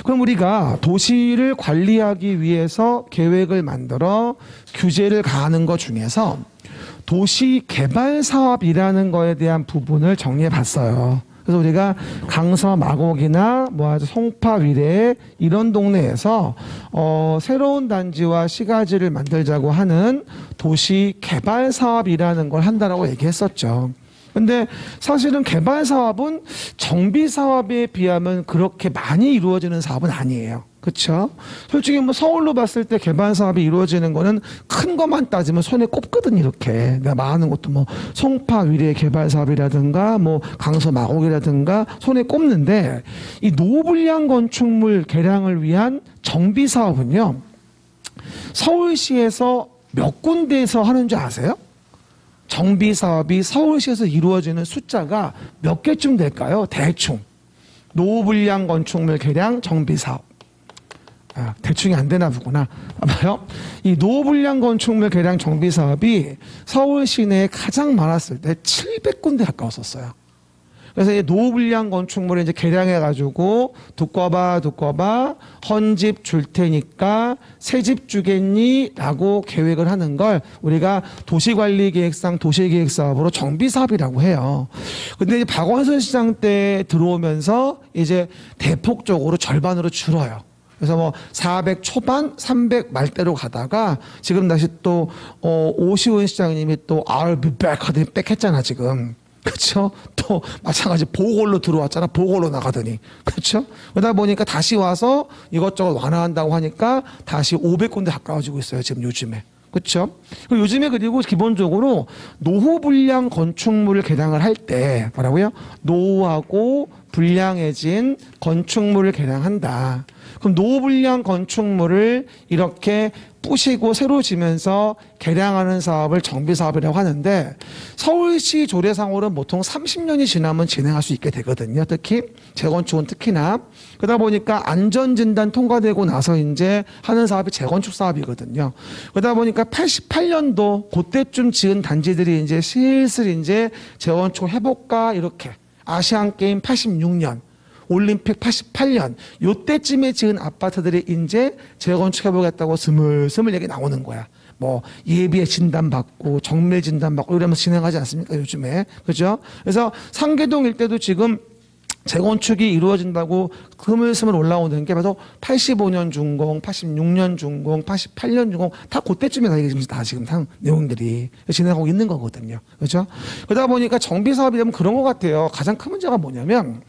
그럼 우리가 도시를 관리하기 위해서 계획을 만들어 규제를 가하는 것 중에서 도시개발사업이라는 거에 대한 부분을 정리해 봤어요. 그래서 우리가 강서 마곡이나 송파 위례 이런 동네에서 새로운 단지와 시가지를 만들자고 하는 도시개발사업이라는 걸 한다라고 얘기했었죠. 근데 사실은 개발 사업은 정비 사업에 비하면 그렇게 많이 이루어지는 사업은 아니에요. 그렇죠? 솔직히 서울로 봤을 때 개발 사업이 이루어지는 거는 큰 것만 따지면 손에 꼽거든 이렇게. 내가 말하는 것도 송파 위례 개발 사업이라든가 강서 마곡이라든가 손에 꼽는데 이 노후불량 건축물 개량을 위한 정비 사업은요. 서울시에서 몇 군데에서 하는 줄 아세요? 정비 사업이 서울시에서 이루어지는 숫자가 몇 개쯤 될까요? 대충. 노후불량 건축물 개량 정비 사업. 대충이 안 되나 보구나. 봐요. 이 노후불량 건축물 개량 정비 사업이 서울 시내에 가장 많았을 때 700군데 가까웠었어요. 그래서 이 노후불량 건축물을 이제 개량해가지고 두꺼봐 헌집 줄 테니까 새 집 주겠니? 라고 계획을 하는 걸 우리가 도시관리계획상 도시계획사업으로 정비사업이라고 해요. 근데 이제 박원순 시장 때 들어오면서 이제 대폭적으로 절반으로 줄어요. 그래서 400 초반, 300 말대로 가다가 지금 다시 또 오시훈 시장님이 또 I'll be back 하더니 백 했잖아 지금. 그렇죠? 또 마찬가지 보궐로 들어왔잖아. 보궐로 나가더니. 그렇죠? 그러다 보니까 다시 와서 이것저것 완화한다고 하니까 다시 500군데 가까워지고 있어요. 지금 요즘에. 그렇죠? 요즘에 그리고 기본적으로 노후불량 건축물을 개량을 할 때 뭐라고요? 노후하고 불량해진 건축물을 개량한다. 그럼 노후불량 건축물을 이렇게 부시고 새로 지면서 개량하는 사업을 정비사업이라고 하는데 서울시 조례상으로는 보통 30년이 지나면 진행할 수 있게 되거든요. 특히 재건축은 특히나. 그러다 보니까 안전진단 통과되고 나서 이제 하는 사업이 재건축 사업이거든요. 그러다 보니까 88년도 그때쯤 지은 단지들이 이제 슬슬 이제 재건축 해볼까 이렇게 아시안게임 86년 올림픽 88년 요때쯤에 지은 아파트들이 이제 재건축해보겠다고 스물스물 얘기 나오는 거야. 예비에 진단받고 정밀 진단받고 이러면서 진행하지 않습니까 요즘에. 그죠? 그래서 상계동 일대도 지금 재건축이 이루어진다고 스물스물 올라오는 게 바로 85년 준공, 86년 준공, 88년 준공 다 그때쯤에 다 지금 내용들이 진행하고 있는 거거든요. 그죠? 그러다 보니까 정비사업이 되면 그런 것 같아요. 가장 큰 문제가 뭐냐면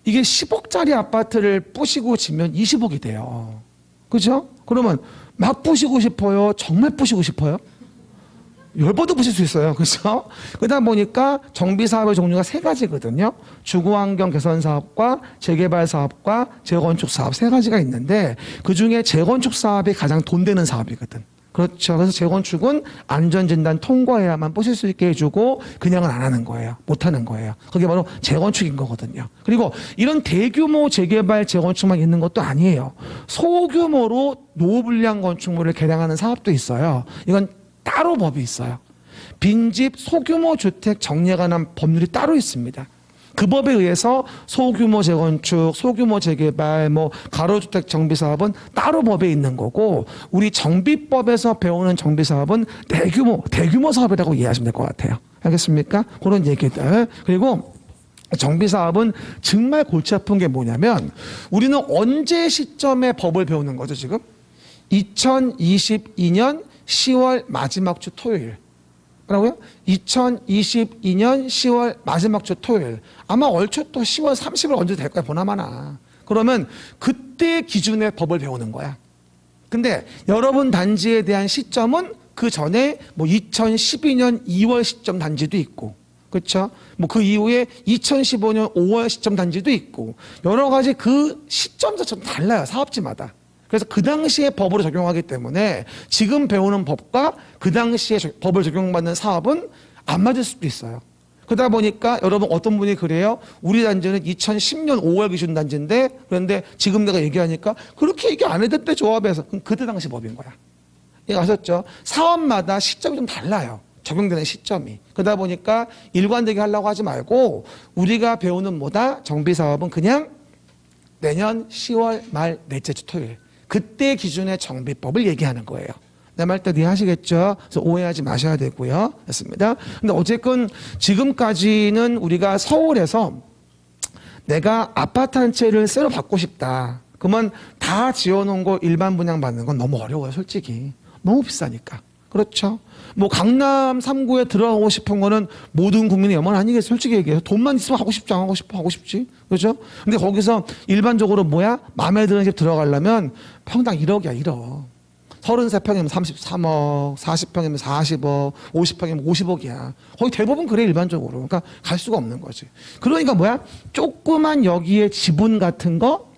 이게 10억짜리 아파트를 부시고 지면 20억이 돼요. 그죠? 그러면 막 부시고 싶어요? 정말 부시고 싶어요? 10번도 부실 수 있어요. 그죠? 그러다 보니까 정비사업의 종류가 3가지거든요. 주거환경 개선 사업과 재개발 사업과 재건축 사업 3가지가 있는데 그중에 재건축 사업이 가장 돈 되는 사업이거든. 그렇죠. 그래서 재건축은 안전진단 통과해야만 부실 수 있게 해주고 그냥은 안 하는 거예요. 못 하는 거예요. 그게 바로 재건축인 거거든요. 그리고 이런 대규모 재개발 재건축만 있는 것도 아니에요. 소규모로 노후불량 건축물을 개량하는 사업도 있어요. 이건 따로 법이 있어요. 빈집 소규모 주택 정리에 관한 법률이 따로 있습니다. 그 법에 의해서 소규모 재건축, 소규모 재개발, 가로주택 정비사업은 따로 법에 있는 거고 우리 정비법에서 배우는 정비사업은 대규모 사업이라고 이해하시면 될 것 같아요. 알겠습니까? 그런 얘기들. 그리고 정비사업은 정말 골치 아픈 게 뭐냐면 우리는 언제 시점에 법을 배우는 거죠 지금? 2022년 10월 마지막 주 토요일. 뭐라고요? 2022년 10월 마지막 주 토요일. 아마 얼추 또 10월 30일 언제 될 거야 보나마나. 그러면 그때 기준의 법을 배우는 거야. 근데 여러분 단지에 대한 시점은 그 전에 2012년 2월 시점 단지도 있고 그렇죠? 그 이후에 2015년 5월 시점 단지도 있고 여러 가지 그 시점 자체가 달라요. 사업지마다. 그래서 그 당시에 법으로 적용하기 때문에 지금 배우는 법과 그 당시에 법을 적용받는 사업은 안 맞을 수도 있어요. 그러다 보니까 여러분 어떤 분이 그래요? 우리 단지는 2010년 5월 기준 단지인데 그런데 지금 내가 얘기하니까 그렇게 얘기 안 해도 때 조합에서 그럼 그때 당시 법인 거야. 이거 아셨죠? 사업마다 시점이 좀 달라요. 적용되는 시점이. 그러다 보니까 일관되게 하려고 하지 말고 우리가 배우는 정비사업은 그냥 내년 10월 말 넷째 주 토요일. 그때 기준의 정비법을 얘기하는 거예요. 내 말 때 이해하시겠죠? 그래서 오해하지 마셔야 되고요. 됐습니다. 근데 어쨌건 지금까지는 우리가 서울에서 내가 아파트 한 채를 새로 받고 싶다. 그러면 다 지어놓은 거 일반 분양 받는 건 너무 어려워요, 솔직히. 너무 비싸니까. 그렇죠? 뭐 강남 3구에 들어가고 싶은 거는 모든 국민의 염원 아니겠어요? 솔직히 얘기해서. 돈만 있으면 하고 싶지, 안 하고 싶어, 하고 싶지. 그렇죠? 근데 거기서 일반적으로 뭐야? 마음에 드는 집 들어가려면 평당 1억이야, 1억. 33평이면 33억, 40평이면 40억, 50평이면 50억이야. 거의 대부분 그래, 일반적으로. 그러니까 갈 수가 없는 거지. 그러니까 뭐야? 조그만 여기에 지분 같은 거,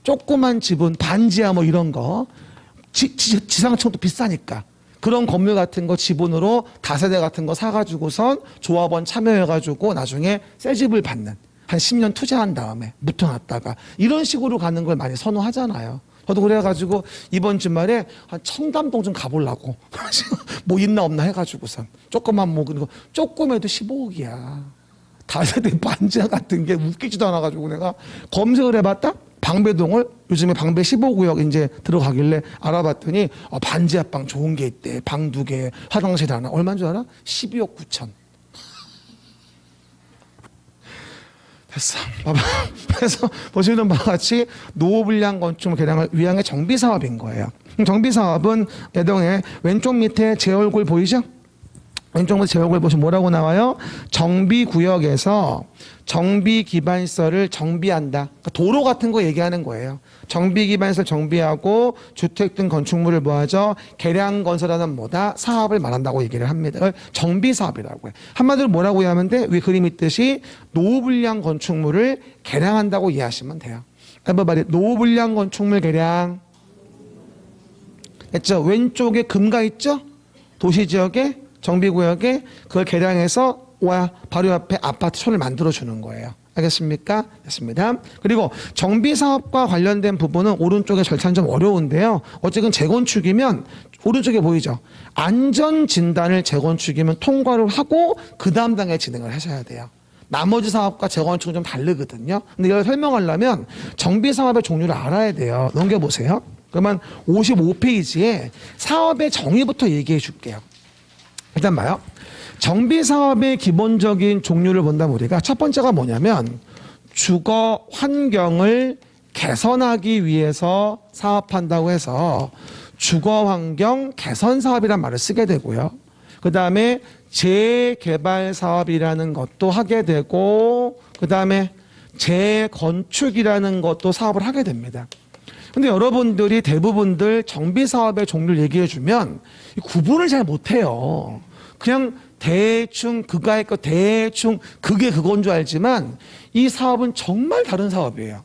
조그만 지분, 반지하 뭐 이런 거, 지상층도 비싸니까. 그런 건물 같은 거 지분으로 다세대 같은 거 사가지고선 조합원 참여해가지고 나중에 새 집을 받는. 한 10년 투자한 다음에 묻혀놨다가 이런 식으로 가는 걸 많이 선호하잖아요. 저도 그래가지고 이번 주말에 한 청담동 좀 가보려고. 뭐 있나 없나 해가지고선. 조그만 뭐, 그리고 조금해도 15억이야. 다세대 반지하 같은 게 웃기지도 않아가지고 내가 검색을 해봤다? 방배동을 요즘에 방배 15구역 이제 들어가길래 알아봤더니 반지하 방 좋은 게 있대. 방 2개, 화장실 하나. 얼마인 줄 알아? 12억 9천. 됐어. 봐봐. 그래서 보시는 바와 같이 노후불량 건축물 개량을 위한 정비사업인 거예요. 정비사업은 내동에 왼쪽 밑에 제 얼굴 보이죠? 왼쪽 밑에 제 얼굴 보시면 뭐라고 나와요? 정비구역에서 정비기반시설을 정비한다. 그러니까 도로 같은 거 얘기하는 거예요. 정비기반시설 정비하고 주택 등 건축물을 뭐하죠? 개량 건설하는 뭐다? 사업을 말한다고 얘기를 합니다. 정비사업이라고 해요. 한마디로 뭐라고 이해하면 돼? 위 그림 있듯이 노후불량 건축물을 개량한다고 이해하시면 돼요. 한번 말해. 노후불량 건축물 개량. 했죠? 왼쪽에 금가 있죠? 도시지역에 정비구역에 그걸 개량해서 와 바로 옆에 아파트촌을 만들어주는 거예요. 알겠습니까? 됐습니다. 그리고 정비사업과 관련된 부분은 오른쪽에 절차는 좀 어려운데요. 어쨌든 재건축이면 오른쪽에 보이죠? 안전진단을 재건축이면 통과를 하고 그 다음 단계에 진행을 하셔야 돼요. 나머지 사업과 재건축은 좀 다르거든요. 근데 이걸 설명하려면 정비사업의 종류를 알아야 돼요. 넘겨보세요. 그러면 55페이지에 사업의 정의부터 얘기해 줄게요. 일단 봐요. 정비사업의 기본적인 종류를 본다면 우리가 첫 번째가 뭐냐면 주거 환경을 개선하기 위해서 사업한다고 해서 주거환경 개선사업이란 말을 쓰게 되고요. 그 다음에 재개발 사업이라는 것도 하게 되고 그 다음에 재건축이라는 것도 사업을 하게 됩니다. 근데 여러분들이 대부분들 정비사업의 종류를 얘기해주면 구분을 잘 못해요. 그냥 대충 그거의 거 대충 그게 그건 줄 알지만 이 사업은 정말 다른 사업이에요.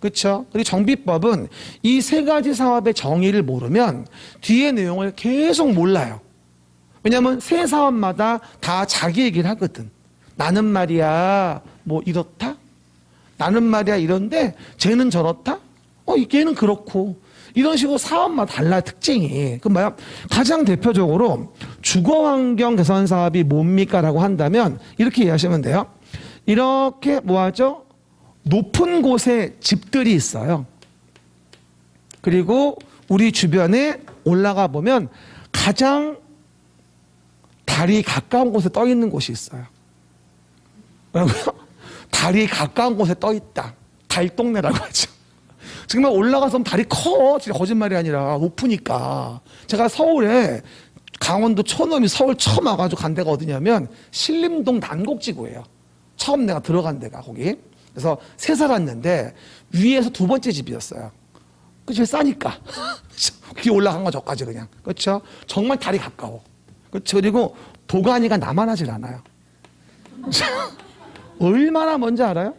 그렇죠? 그리고 정비법은 이 세 가지 사업의 정의를 모르면 뒤에 내용을 계속 몰라요. 왜냐하면 세 사업마다 다 자기 얘기를 하거든. 나는 말이야 뭐 이렇다? 나는 말이야 이런데 쟤는 저렇다? 걔는 그렇고 이런 식으로 사업마다 달라 특징이. 그럼 뭐야? 가장 대표적으로 주거환경 개선 사업이 뭡니까? 라고 한다면 이렇게 이해하시면 돼요. 이렇게 뭐하죠? 높은 곳에 집들이 있어요. 그리고 우리 주변에 올라가 보면 가장 달이 가까운 곳에 떠 있는 곳이 있어요. 뭐라고요? 달이 가까운 곳에 떠 있다. 달동네라고 하죠. 정말 올라가서 달이 커. 진짜 거짓말이 아니라 높으니까. 제가 서울에 강원도 처놈이 서울 처음 와가지고 간 데가 어디냐면 신림동 난곡지구예요. 처음 내가 들어간 데가 거기. 그래서 3살 왔는데 위에서 2번째 집이었어요. 그 제일 싸니까. 기 올라간 거 저까지 그냥. 그렇죠? 정말 달이 가까워. 그렇죠? 그리고 도가니가 나만하질 않아요. 얼마나 뭔지 알아요?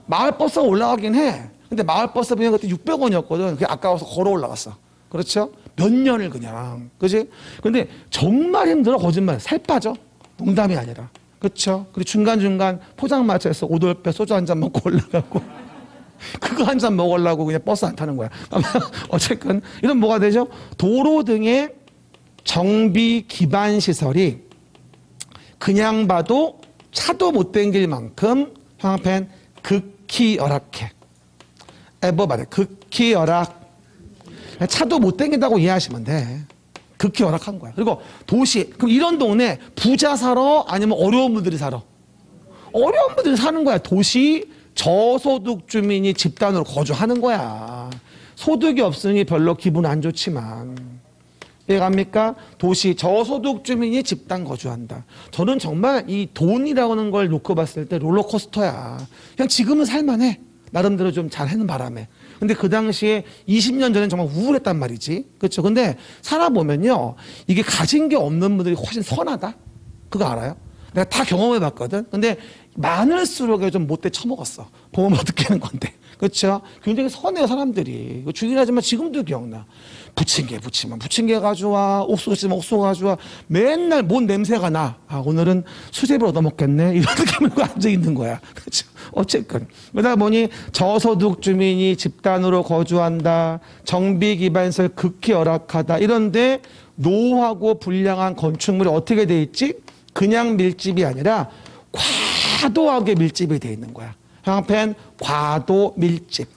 마을버스가 올라가긴 해. 근데 마을버스 그냥 그때 600원이었거든. 그게 아까워서 걸어 올라갔어. 그렇죠? 몇 년을 그냥. 그지? 근데 정말 힘들어. 거짓말. 살 빠져. 농담이 아니라. 그렇죠? 그리고 중간중간 포장마차에서 오돌뼈 소주 한 잔 먹고 올라가고. 그거 한 잔 먹으려고 그냥 버스 안 타는 거야. 어쨌든 이런 뭐가 되죠? 도로 등의 정비 기반 시설이 그냥 봐도 차도 못 댕길 만큼 형편 극히 열악해. ever 말해. 극히 열악. 차도 못 땡긴다고 이해하시면 돼. 극히 열악한 거야. 그리고 도시. 그럼 이런 동네 부자 살아? 아니면 어려운 분들이 살아? 어려운 분들이 사는 거야. 도시 저소득 주민이 집단으로 거주하는 거야. 소득이 없으니 별로 기분 안 좋지만. 이해갑니까? 도시 저소득 주민이 집단 거주한다. 저는 정말 이 돈이라고 하는 걸 놓고 봤을 때 롤러코스터야. 그냥 지금은 살만해. 나름대로 좀 잘하는 바람에. 근데 그 당시에 20년 전엔 정말 우울했단 말이지. 그렇죠? 근데 살아보면요. 이게 가진 게 없는 분들이 훨씬 선하다? 그거 알아요? 내가 다 경험해 봤거든. 근데 많을수록 좀 못돼 처먹었어. 보면 어떻게 하는 건데. 그렇죠? 굉장히 선해요, 사람들이. 주긴 하지만 지금도 기억나. 부침개 부치면 부침개 가져와. 옥수수 있으면 옥수수 가져와. 맨날 뭔 냄새가 나. 아, 오늘은 수제비를 얻어먹겠네. 이런 느낌으로 앉아있는 거야. 그렇죠? 어쨌건. 그러다 보니 저소득 주민이 집단으로 거주한다. 정비 기반시설 극히 열악하다. 이런데 노후하고 불량한 건축물이 어떻게 돼 있지? 그냥 밀집이 아니라 과도하게 밀집이 돼 있는 거야. 형편 과도 밀집.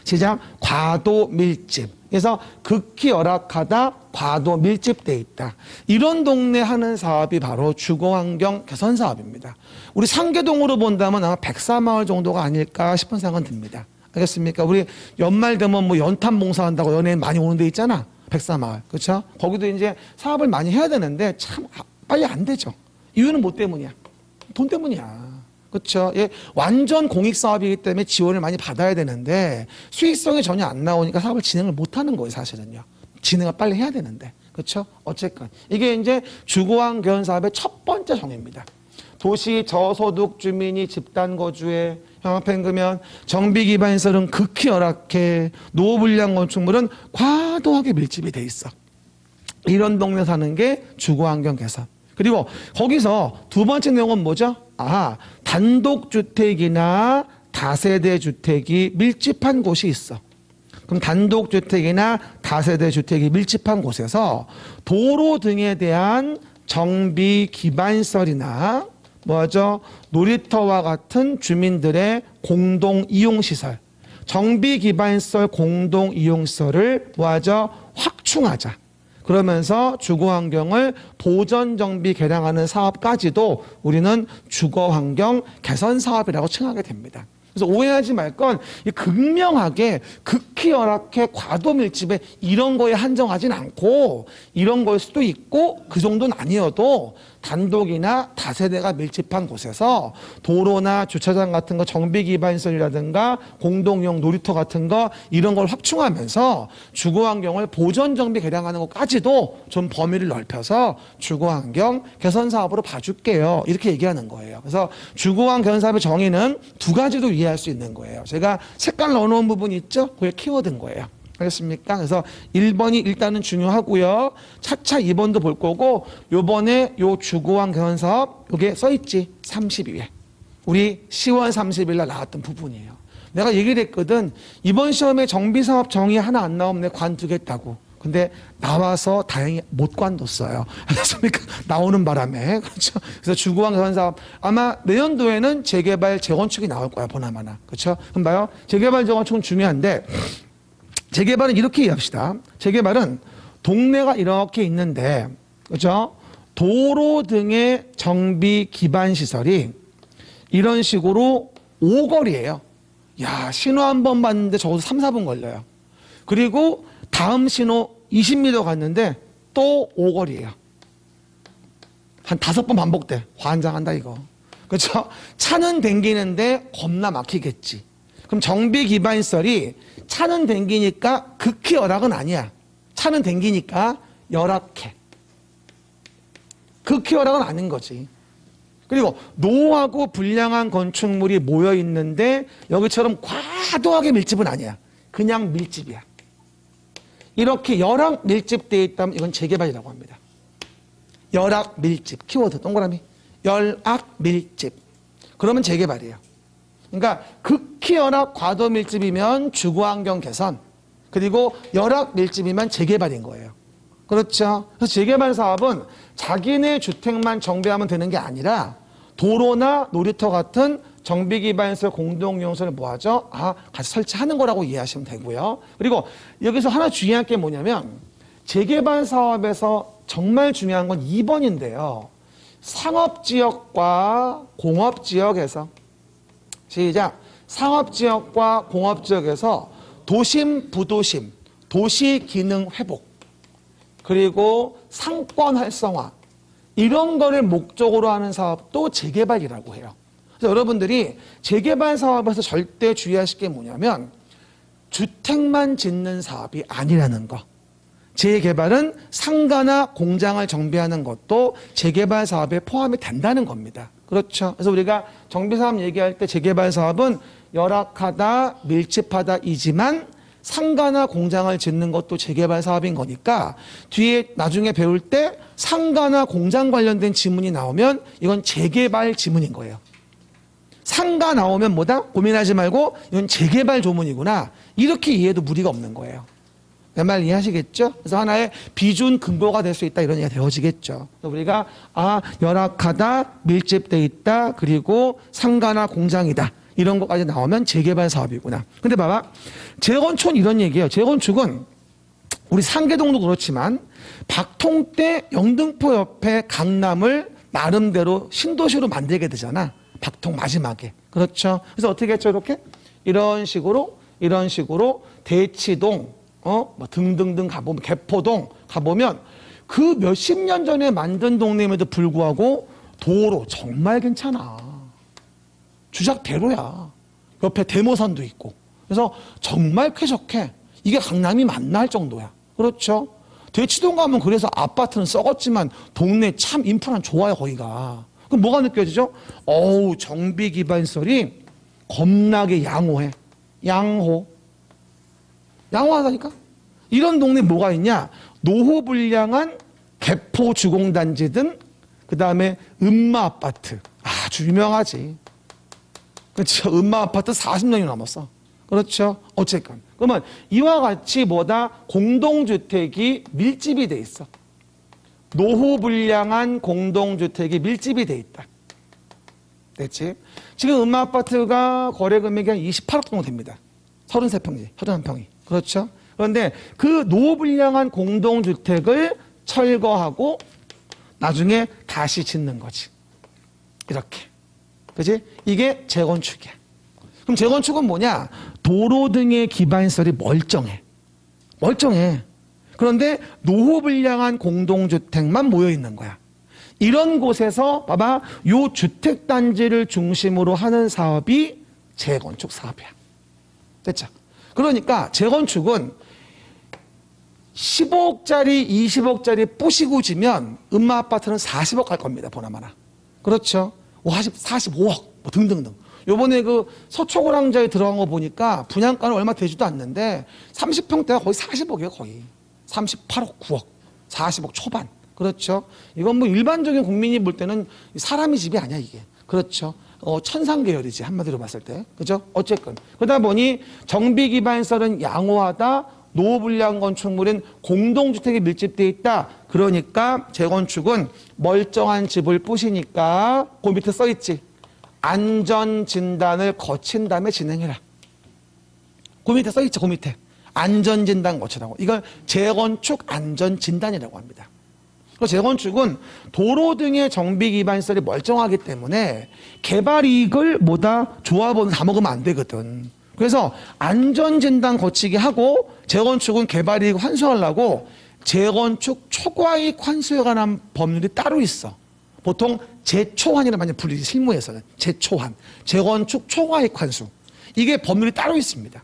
시작. 과도 밀집. 그래서 극히 열악하다, 과도 밀집돼 있다. 이런 동네 하는 사업이 바로 주거환경 개선 사업입니다. 우리 상계동으로 본다면 아마 백사마을 정도가 아닐까 싶은 생각은 듭니다. 알겠습니까? 우리 연말 되면 뭐 연탄 봉사한다고 연예인 많이 오는 데 있잖아. 백사마을. 그렇죠? 거기도 이제 사업을 많이 해야 되는데 참 빨리 안 되죠. 이유는 뭐 때문이야? 돈 때문이야. 그렇죠? 예, 완전 공익사업이기 때문에 지원을 많이 받아야 되는데 수익성이 전혀 안 나오니까 사업을 진행을 못하는 거예요, 사실은요. 진행을 빨리 해야 되는데. 그렇죠? 어쨌건 이게 이제 주거환경 사업의 첫 번째 정의입니다. 도시 저소득 주민이 집단 거주에 형평그면 정비 기반 시설은 극히 열악해. 노후불량 건축물은 과도하게 밀집이 돼 있어. 이런 동네 사는 게 주거환경 개선. 그리고 거기서 두 번째 내용은 뭐죠? 단독주택이나 다세대 주택이 밀집한 곳이 있어. 그럼 단독주택이나 다세대 주택이 밀집한 곳에서 도로 등에 대한 정비 기반시설이나 뭐죠? 놀이터와 같은 주민들의 공동 이용시설, 정비 기반시설 공동 이용시설을 뭐하죠? 확충하자. 그러면서 주거환경을 보전정비 개량하는 사업까지도 우리는 주거환경 개선 사업이라고 칭하게 됩니다. 그래서 오해하지 말 건 극명하게 극히 열악해 과도 밀집에 이런 거에 한정하진 않고 이런 거일 수도 있고 그 정도는 아니어도 단독이나 다세대가 밀집한 곳에서 도로나 주차장 같은 거 정비 기반시설이라든가 공동이용 놀이터 같은 거 이런 걸 확충하면서 주거환경을 보전 정비 개량하는 것까지도 좀 범위를 넓혀서 주거환경 개선 사업으로 봐줄게요. 이렇게 얘기하는 거예요. 그래서 주거환경 개선 사업의 정의는 두 가지로 이해할 수 있는 거예요. 제가 색깔 넣어놓은 부분이 있죠? 그게 키워드인 거예요. 알겠습니까? 그래서 1번이 일단은 중요하고요. 차차 2번도 볼 거고 요번에 요 주거환경 개선 사업 요게 써있지 32회. 우리 10월 30일 날 나왔던 부분이에요. 내가 얘기를 했거든. 이번 시험에 정비사업 정의 하나 안 나오면 내가 관두겠다고. 근데 나와서 다행히 못 관뒀어요. 알겠습니까? 나오는 바람에. 그렇죠? 그래서 주거환경 개선 사업 아마 내년도에는 재개발 재건축이 나올 거야. 보나마나. 그렇죠? 그럼 봐요. 재개발 재건축은 중요한데 재개발은 이렇게 이해합시다. 재개발은 동네가 이렇게 있는데, 그죠? 도로 등의 정비 기반 시설이 이런 식으로 오거리예요. 야, 신호 한 번 봤는데 적어도 3, 4분 걸려요. 그리고 다음 신호 20m 갔는데 또 오거리예요. 한 5번 반복돼. 환장한다 이거. 그렇죠? 차는 댕기는데 겁나 막히겠지. 그럼 정비 기반 시설이 차는 댕기니까 극히 열악은 아니야. 차는 댕기니까 열악해. 극히 열악은 아닌 거지. 그리고 노후하고 불량한 건축물이 모여 있는데 여기처럼 과도하게 밀집은 아니야. 그냥 밀집이야. 이렇게 열악 밀집되어 있다면 이건 재개발이라고 합니다. 열악 밀집. 키워드 동그라미. 열악 밀집. 그러면 재개발이에요. 그러니까 극히 열악 과도 밀집이면 주거환경 개선, 그리고 열악 밀집이면 재개발인 거예요. 그렇죠? 그래서 재개발 사업은 자기네 주택만 정비하면 되는 게 아니라 도로나 놀이터 같은 정비기반시설 공동이용소를 뭐하죠? 같이 설치하는 거라고 이해하시면 되고요. 그리고 여기서 하나 주의할 게 뭐냐면 재개발 사업에서 정말 중요한 건 2번인데요. 상업지역과 공업지역에서 시작. 상업지역과 공업지역에서 도심, 부도심, 도시기능 회복 그리고 상권 활성화 이런 거를 목적으로 하는 사업도 재개발이라고 해요. 그래서 여러분들이 재개발 사업에서 절대 주의하실 게 뭐냐면 주택만 짓는 사업이 아니라는 거. 재개발은 상가나 공장을 정비하는 것도 재개발 사업에 포함이 된다는 겁니다. 그렇죠. 그래서 우리가 정비사업 얘기할 때 재개발 사업은 열악하다, 밀집하다이지만 상가나 공장을 짓는 것도 재개발 사업인 거니까 뒤에 나중에 배울 때 상가나 공장 관련된 지문이 나오면 이건 재개발 지문인 거예요. 상가 나오면 뭐다? 고민하지 말고 이건 재개발 조문이구나. 이렇게 이해해도 무리가 없는 거예요. 내 말 이해하시겠죠? 그래서 하나의 비준 근거가 될 수 있다 이런 얘기가 되어지겠죠. 그래서 우리가 열악하다, 밀집돼 있다, 그리고 상가나 공장이다. 이런 것까지 나오면 재개발 사업이구나. 근데 봐봐. 재건축은 이런 얘기예요. 재건축은 우리 상계동도 그렇지만 박통 때 영등포 옆에 강남을 나름대로 신도시로 만들게 되잖아. 박통 마지막에. 그렇죠. 그래서 어떻게 했죠? 이렇게? 이런 식으로 대치동, 뭐 등등등 가보면, 개포동 가보면 그 몇십 년 전에 만든 동네임에도 불구하고 도로 정말 괜찮아. 주작대로야. 옆에 대모산도 있고. 그래서 정말 쾌적해. 이게 강남이 맞나 할 정도야. 그렇죠. 대치동 가면 그래서 아파트는 썩었지만 동네 참 인프라는 좋아요, 거기가. 그럼 뭐가 느껴지죠? 어우, 정비 기반시설이 겁나게 양호해. 양호하다니까? 이런 동네 뭐가 있냐? 노후불량한 개포 주공단지든 그 다음에 음마아파트. 아주 유명하지. 그렇죠. 음마아파트 40년이 넘었어. 그렇죠. 어쨌건. 그러면 이와 같이 뭐다? 공동주택이 밀집이 돼 있어. 노후불량한 공동주택이 밀집이 돼 있다. 됐지? 지금 음마아파트가 거래 금액이 한 28억 정도 됩니다. 33평지, 31평이. 그렇죠? 그런데 그 노후불량한 공동주택을 철거하고 나중에 다시 짓는 거지. 이렇게. 그지? 이게 재건축이야. 그럼 재건축은 뭐냐? 도로 등의 기반시설이 멀쩡해. 그런데 노후불량한 공동주택만 모여있는 거야. 이런 곳에서 봐봐. 요 주택단지를 중심으로 하는 사업이 재건축 사업이야. 됐죠? 그러니까 재건축은 15억짜리, 20억짜리 뿌시고 지면 음마아파트는 40억 갈 겁니다. 보나마나. 그렇죠? 45억 뭐 등등등. 요번에 그 서초고랑자에 들어간 거 보니까 분양가는 얼마 되지도 않는데 30평대가 거의 40억이에요. 거의 38억, 9억, 40억 초반. 그렇죠? 이건 뭐 일반적인 국민이 볼 때는 사람이 집이 아니야 이게. 그렇죠? 천상계열이지 한마디로 봤을 때. 그죠? 어쨌건 그러다 보니 정비기반시설은 양호하다. 노후불량 건축물은 공동주택에 밀집되어 있다. 그러니까 재건축은 멀쩡한 집을 부시니까 그 밑에 써있지. 안전진단을 거친 다음에 진행해라. 그 밑에 써있지. 그 밑에. 안전진단 거치라고. 이걸 재건축 안전진단이라고 합니다. 재건축은 도로 등의 정비기반시설이 멀쩡하기 때문에 개발이익을 뭐다? 조합원 다 먹으면 안 되거든. 그래서 안전진단 거치게 하고 재건축은 개발이익 환수하려고 재건축 초과이익 환수에 관한 법률이 따로 있어. 보통 재초환이라 많이 불리지. 실무에서는 재초환, 재건축 초과이익 환수. 이게 법률이 따로 있습니다.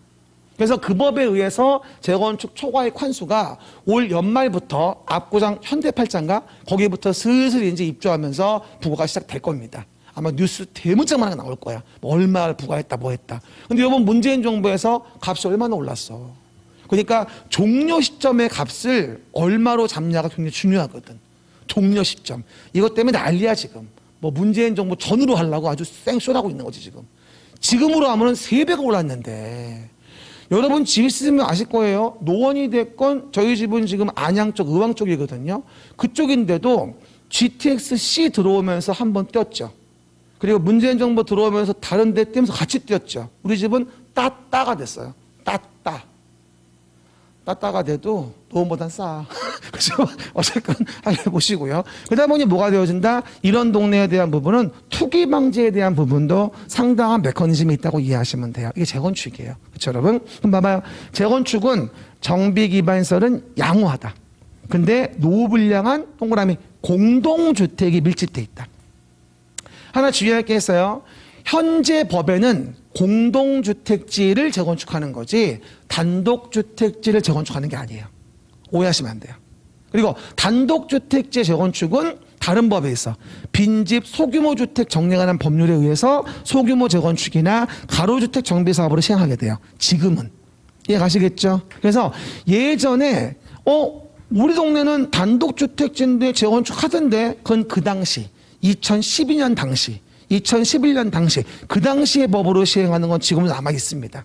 그래서 그 법에 의해서 재건축 초과이익 환수가 올 연말부터 압구정 현대팔자인가 거기부터 슬슬 이제 입주하면서 부과가 시작될 겁니다. 아마 뉴스 대문짝만 나올 거야. 뭐 얼마를 부과했다 뭐 했다. 근데 이번 문재인 정부에서 값이 얼마나 올랐어. 그러니까 종료 시점의 값을 얼마로 잡냐가 굉장히 중요하거든. 종료 시점. 이것 때문에 난리야 지금. 뭐 문재인 정부 전으로 하려고 아주 쌩쇼하고 있는 거지 지금. 지금으로 하면은 3배가 올랐는데 여러분 집 있으면 아실 거예요. 노원이 됐건 저희 집은 지금 안양 쪽 의왕 쪽이거든요. 그쪽인데도 GTX-C 들어오면서 한번 뛰었죠. 그리고 문재인 정부 들어오면서 다른 데 뛰면서 같이 뛰었죠. 우리 집은 따따가 됐어요. 따따. 따따가 돼도 노원보단 싸. 그래서 어쨌건 알아보시고요. 그러다 보니 뭐가 되어진다? 이런 동네에 대한 부분은 투기 방지에 대한 부분도 상당한 메커니즘이 있다고 이해하시면 돼요. 이게 재건축이에요. 그렇죠, 여러분? 그럼 봐봐요. 재건축은 정비 기반시설은 양호하다. 근데 노후불량한 동그라미 공동주택이 밀집돼 있다. 하나 주의할 게 있어요. 현재 법에는 공동주택지를 재건축하는 거지 단독주택지를 재건축하는 게 아니에요. 오해하시면 안 돼요. 그리고 단독주택지 재건축은 다른 법에 있어. 빈집 소규모 주택 정리에 관한 법률에 의해서 소규모 재건축이나 가로주택 정비 사업으로 시행하게 돼요. 지금은. 이해 가시겠죠? 그래서 예전에 우리 동네는 단독주택지인데 재건축하던데 그건 그 당시 2012년 당시 2011년 당시 그 당시의 법으로 시행하는 건 지금은 남아 있습니다.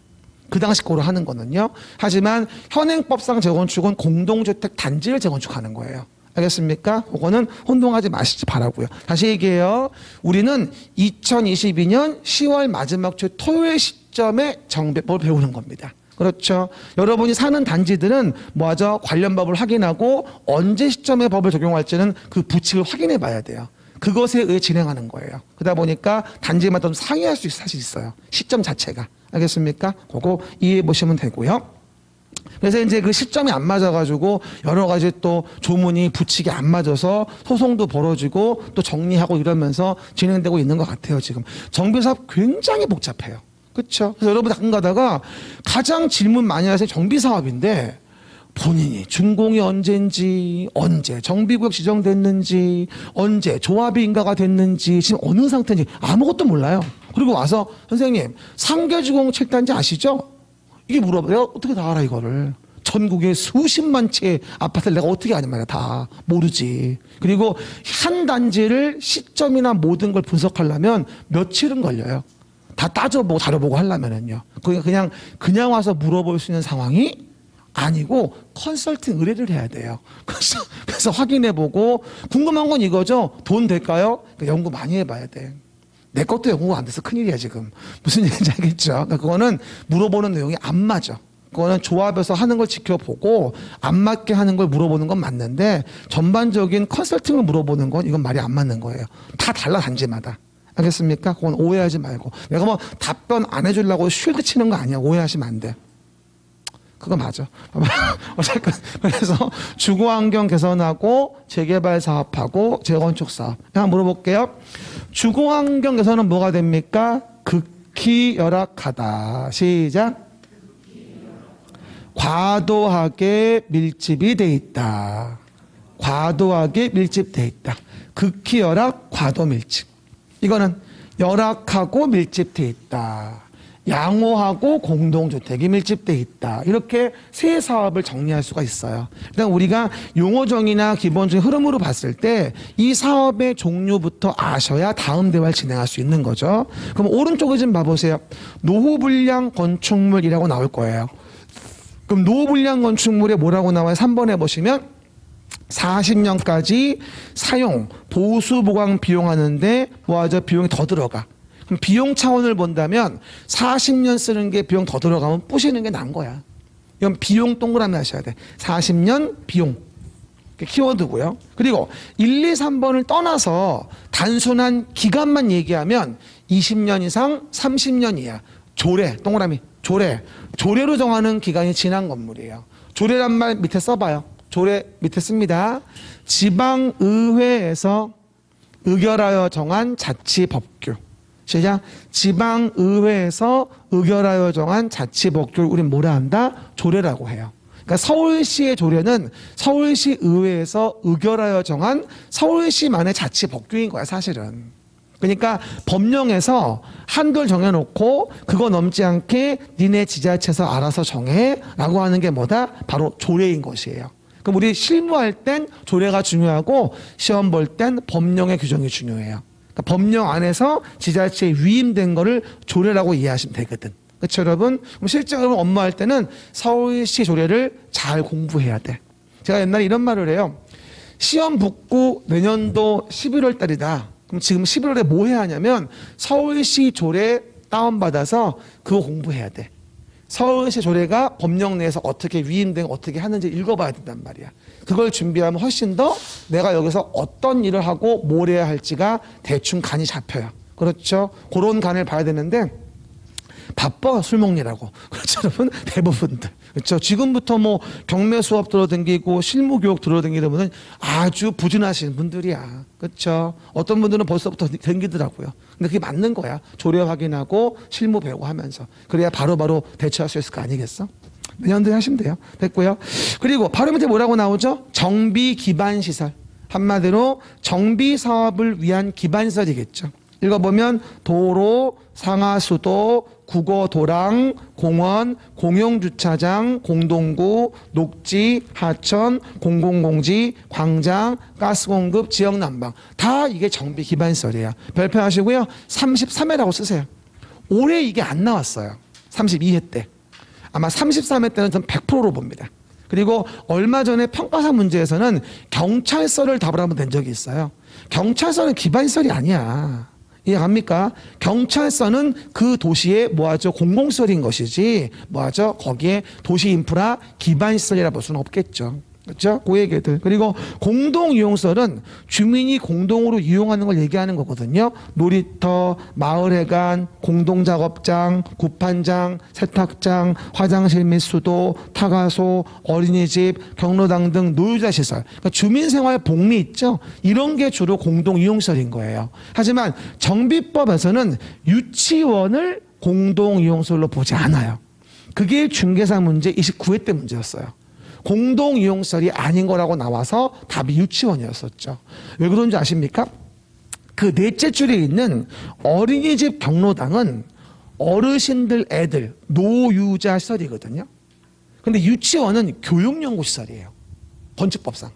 그 당시 거로 하는 거는요. 하지만 현행법상 재건축은 공동주택 단지를 재건축하는 거예요. 알겠습니까? 그거는 혼동하지 마시지 바라고요. 다시 얘기해요. 우리는 2022년 10월 마지막 주 토요일 시점에 정비법을 배우는 겁니다. 그렇죠. 여러분이 사는 단지들은 뭐하죠? 관련 법을 확인하고 언제 시점에 법을 적용할지는 그 부칙을 확인해 봐야 돼요. 그것에 의해 진행하는 거예요. 그러다 보니까 단지마다 좀 상이할 수 사실 있어요. 시점 자체가. 알겠습니까? 그거 이해해 보시면 되고요. 그래서 이제 그 시점이 안 맞아가지고 여러 가지 또 조문이 부칙이 안 맞아서 소송도 벌어지고 또 정리하고 이러면서 진행되고 있는 것 같아요. 지금 정비사업 굉장히 복잡해요. 그렇죠? 그래서 여러분 가끔 가다가 가장 질문 많이 하세요. 정비사업인데 본인이 준공이 언제인지, 언제 정비구역 지정됐는지, 언제 조합이 인가가 됐는지, 지금 어느 상태인지 아무것도 몰라요. 그리고 와서 선생님 3개주공 7단지 아시죠? 이게 물어봐. 내가 어떻게 다 알아 이거를. 전국에 수십만 채 아파트를 내가 어떻게 아냐 말이야. 다 모르지. 그리고 한 단지를 시점이나 모든 걸 분석하려면 며칠은 걸려요. 다 따져보고 다뤄보고 하려면은요. 그냥 와서 물어볼 수 있는 상황이 아니고 컨설팅 의뢰를 해야 돼요. 그래서 확인해보고 궁금한 건 이거죠. 돈 될까요? 그러니까 연구 많이 해봐야 돼. 내 것도 연구가 안 돼서 큰일이야 지금. 무슨 얘기인지 알겠죠? 그러니까 그거는 물어보는 내용이 안 맞아. 그거는 조합에서 하는 걸 지켜보고 안 맞게 하는 걸 물어보는 건 맞는데 전반적인 컨설팅을 물어보는 건 이건 말이 안 맞는 거예요. 다 달라 단지마다. 알겠습니까? 그건 오해하지 말고. 내가 뭐 답변 안 해주려고 쉴드 치는 거 아니야. 오해하시면 안 돼. 그거 맞아. 어쨌든 그래서 주거환경 개선하고 재개발 사업하고 재건축 사업. 한번 물어볼게요. 주거환경 개선은 뭐가 됩니까? 극히 열악하다. 시작. 과도하게 밀집이 돼 있다. 과도하게 밀집돼 있다. 극히 열악, 과도 밀집. 이거는 열악하고 밀집돼 있다. 양호하고 공동주택이 밀집돼 있다. 이렇게 세 사업을 정리할 수가 있어요. 일단 우리가 용어정의나 기본적인 흐름으로 봤을 때 이 사업의 종류부터 아셔야 다음 대화를 진행할 수 있는 거죠. 그럼 오른쪽에 좀 봐보세요. 노후불량 건축물이라고 나올 거예요. 그럼 노후불량 건축물에 뭐라고 나와요? 3번에 보시면 40년까지 사용, 보수, 보강 비용하는데 뭐하죠? 비용이 더 들어가. 그럼 비용 차원을 본다면 40년 쓰는 게 비용 더 들어가면 부시는 게 나은 거야. 이건 비용 동그라미 하셔야 돼. 40년 비용. 키워드고요. 그리고 1, 2, 3번을 떠나서 단순한 기간만 얘기하면 20년 이상 30년 이하. 조례, 동그라미. 조례. 조례로 정하는 기간이 지난 건물이에요. 조례란 말 밑에 써봐요. 조례 밑에 씁니다. 지방의회에서 의결하여 정한 자치법규. 시작. 지방의회에서 의결하여 정한 자치법규를 우린 뭐라 한다? 조례라고 해요. 그러니까 서울시의 조례는 서울시 의회에서 의결하여 정한 서울시만의 자치법규인 거야 사실은. 그러니까 법령에서 한도를 정해놓고 그거 넘지 않게 니네 지자체에서 알아서 정해라고 하는 게 뭐다? 바로 조례인 것이에요. 그럼 우리 실무할 땐 조례가 중요하고 시험 볼 땐 법령의 규정이 중요해요. 그러니까 법령 안에서 지자체에 위임된 거를 조례라고 이해하시면 되거든. 그렇죠 여러분? 그럼 실제로 업무할 때는 서울시 조례를 잘 공부해야 돼. 제가 옛날에 이런 말을 해요. 시험 붙고 내년도 11월 달이다. 그럼 지금 11월에 뭐 해야 하냐면 서울시 조례 다운받아서 그거 공부해야 돼. 서울시 조례가 법령 내에서 어떻게 위임되고 어떻게 하는지 읽어봐야 된단 말이야. 그걸 준비하면 훨씬 더 내가 여기서 어떤 일을 하고 뭘 해야 할지가 대충 간이 잡혀요. 그렇죠? 그런 간을 봐야 되는데 바빠 술 먹느라고. 그렇죠, 여러분? 대부분들. 그렇죠? 지금부터 뭐 경매 수업 들어댕기고 실무 교육 들어댕기려면 아주 부진하신 분들이야. 그렇죠? 어떤 분들은 벌써부터 댕기더라고요. 근데 그게 맞는 거야. 조례 확인하고 실무 배우고 하면서. 그래야 바로바로 대처할 수 있을 거 아니겠어? 내년도에 하시면 돼요. 됐고요. 그리고 바로 밑에 뭐라고 나오죠? 정비 기반 시설. 한마디로 정비 사업을 위한 기반시설이겠죠. 읽어보면 도로, 상하수도, 국어도랑, 공원, 공용주차장, 공동구, 녹지, 하천, 공공공지, 광장, 가스공급, 지역난방. 다 이게 정비 기반시설이에요. 별표하시고요. 33회라고 쓰세요. 올해 이게 안 나왔어요. 32회 때. 아마 33회 때는 전 100%로 봅니다. 그리고 얼마 전에 평가사 문제에서는 경찰서를 답을 한번 낸 적이 있어요. 경찰서는 기반시설이 아니야. 이해갑니까? 경찰서는 그 도시의 뭐하죠? 공공시설인 것이지 뭐하죠? 거기에 도시 인프라 기반시설이라 볼 수는 없겠죠. 그렇죠? 그 얘기들. 그리고 공동이용시설은 주민이 공동으로 이용하는 걸 얘기하는 거거든요. 놀이터, 마을회관, 공동작업장, 구판장, 세탁장, 화장실 및 수도, 타가소, 어린이집, 경로당 등 노유자 시설. 그러니까 주민생활 복리 있죠? 이런 게 주로 공동이용시설인 거예요. 하지만 정비법에서는 유치원을 공동이용시설로 보지 않아요. 그게 중개사 문제 29회 때 문제였어요. 공동이용시설이 아닌 거라고 나와서 답이 유치원이었었죠. 왜 그런지 아십니까? 그 넷째 줄에 있는 어린이집 경로당은 어르신들 애들 노유자 시설이거든요. 근데 유치원은 교육연구시설이에요. 건축법상.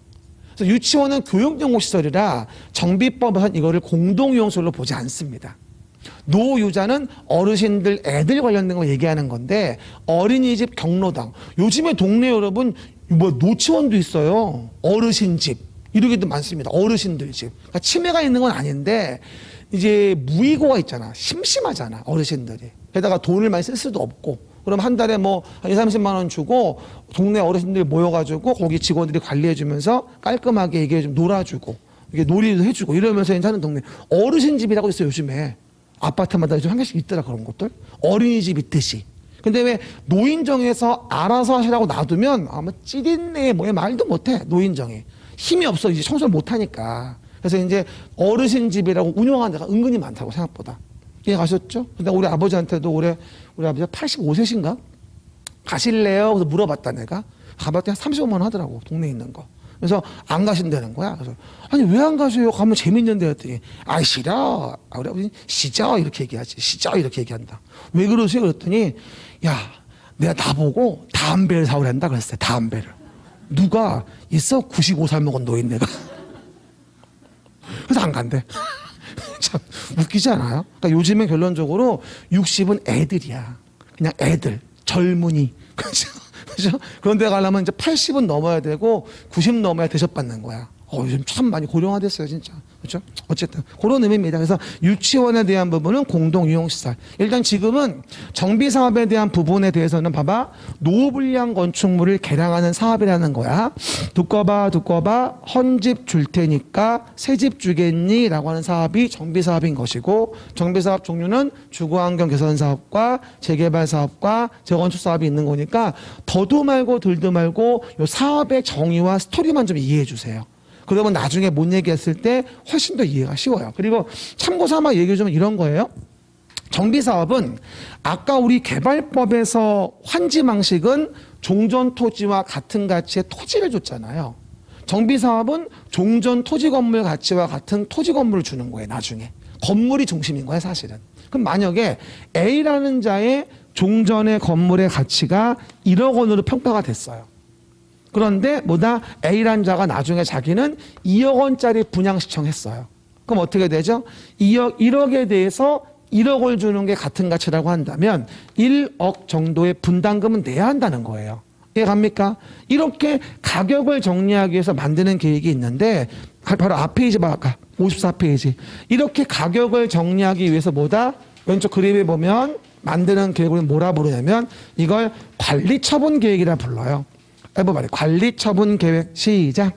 그래서 유치원은 교육연구시설이라 정비법에서는 이거를 공동이용시설로 보지 않습니다. 노유자는 어르신들 애들 관련된 거 얘기하는 건데 어린이집 경로당 요즘에 동네 여러분 뭐 노치원도 있어요. 어르신 집 이러기도 많습니다. 어르신들 집. 그러니까 치매가 있는 건 아닌데 이제 무이고가 있잖아. 심심하잖아 어르신들이. 게다가 돈을 많이 쓸 수도 없고 그럼 한 달에 뭐 한 20-30만 원 주고 동네 어르신들이 모여가지고 거기 직원들이 관리해주면서 깔끔하게 이게 좀 놀아주고 이게 놀이도 해주고 이러면서 하는 동네 어르신 집이라고 있어요. 요즘에 아파트마다 좀 한 개씩 있더라 그런 것들. 어린이집 있듯이. 근데 왜 노인정에서 알아서 하시라고 놔두면 아마 찌릿내 뭐에 말도 못해. 노인정에 힘이 없어. 이제 청소를 못하니까. 그래서 이제 어르신 집이라고 운영하는 데가 은근히 많다고 생각보다. 이해 가셨죠? 근데 우리 아버지한테도 올해 우리 아버지가 85세신가 가실래요? 그래서 물어봤다 내가. 가봤더니 한 35만 원 하더라고 동네에 있는 거. 그래서 안 가신다는 거야. 그래서 아니 왜 안 가세요? 가면 재밌는데 했더니 아이 싫어. 우리 아버지 시죠 이렇게 얘기하지. 시죠 이렇게 얘기한다. 왜 그러세요? 그랬더니 야 내가 나보고 담배를 사오란다 그랬어요. 담배를. 누가 있어? 95살 먹은 노인네가. 그래서 안 간대. 참 웃기지 않아요? 그러니까 요즘엔 결론적으로 60은 애들이야. 그냥 애들. 젊은이. 그죠? 그런데 가려면 이제 80은 넘어야 되고 90 넘어야 대접받는 거야. 요즘 참 많이 고령화됐어요, 진짜. 그렇죠? 어쨌든 그런 의미입니다. 그래서 유치원에 대한 부분은 공동이용시설. 일단 지금은 정비사업에 대한 부분에 대해서는 봐봐. 노후불량 건축물을 개량하는 사업이라는 거야. 두꺼 봐. 헌집 줄 테니까 새집 주겠니? 라고 하는 사업이 정비사업인 것이고 정비사업 종류는 주거환경 개선 사업과 재개발 사업과 재건축 사업이 있는 거니까 더도 말고 덜도 말고 이 사업의 정의와 스토리만 좀 이해해 주세요. 그러면 나중에 못 얘기했을 때 훨씬 더 이해가 쉬워요. 그리고 참고 삼아 얘기해 주면 이런 거예요. 정비사업은 아까 우리 개발법에서 환지망식은 종전토지와 같은 가치의 토지를 줬잖아요. 정비사업은 종전토지 건물 가치와 같은 토지 건물을 주는 거예요. 나중에. 건물이 중심인 거예요. 사실은. 그럼 만약에 A라는 자의 종전의 건물의 가치가 1억 원으로 평가가 됐어요. 그런데 뭐다 A란 자가 나중에 자기는 2억 원짜리 분양 신청했어요. 그럼 어떻게 되죠? 1억에 대해서 1억을 주는 게 같은 가치라고 한다면 1억 정도의 분담금은 내야 한다는 거예요. 이해갑니까? 이렇게 가격을 정리하기 위해서 만드는 계획이 있는데 바로 앞 페이지 봐, 아까 54페이지. 이렇게 가격을 정리하기 위해서 뭐다? 왼쪽 그림에 보면 만드는 계획을 뭐라 부르냐면 이걸 관리처분 계획이라 불러요. 해봐봐요. 관리처분 계획 시작.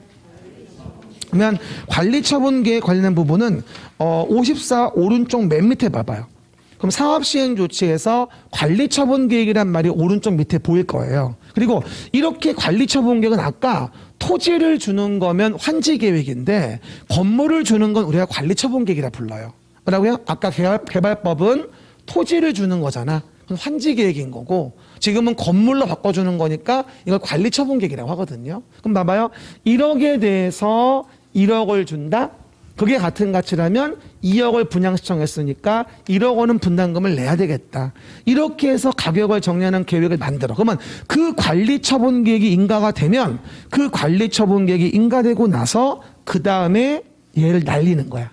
그러면 관리처분계획 관련된 부분은 54 오른쪽 맨 밑에 봐봐요. 그럼 사업시행조치에서 관리처분계획이란 말이 오른쪽 밑에 보일 거예요. 그리고 이렇게 관리처분계획은 아까 토지를 주는 거면 환지계획인데 건물을 주는 건 우리가 관리처분계획이라 불러요. 뭐라고요? 아까 개발법은 토지를 주는 거잖아. 그건 환지계획인 거고 지금은 건물로 바꿔주는 거니까 이걸 관리처분계획이라고 하거든요. 그럼 봐봐요. 1억에 대해서 1억을 준다? 그게 같은 가치라면 2억을 분양시청했으니까 1억 원은 분담금을 내야 되겠다. 이렇게 해서 가격을 정리하는 계획을 만들어. 그러면 그 관리처분계획이 인가가 되면 그 관리처분계획이 인가되고 나서 그 다음에 얘를 날리는 거야.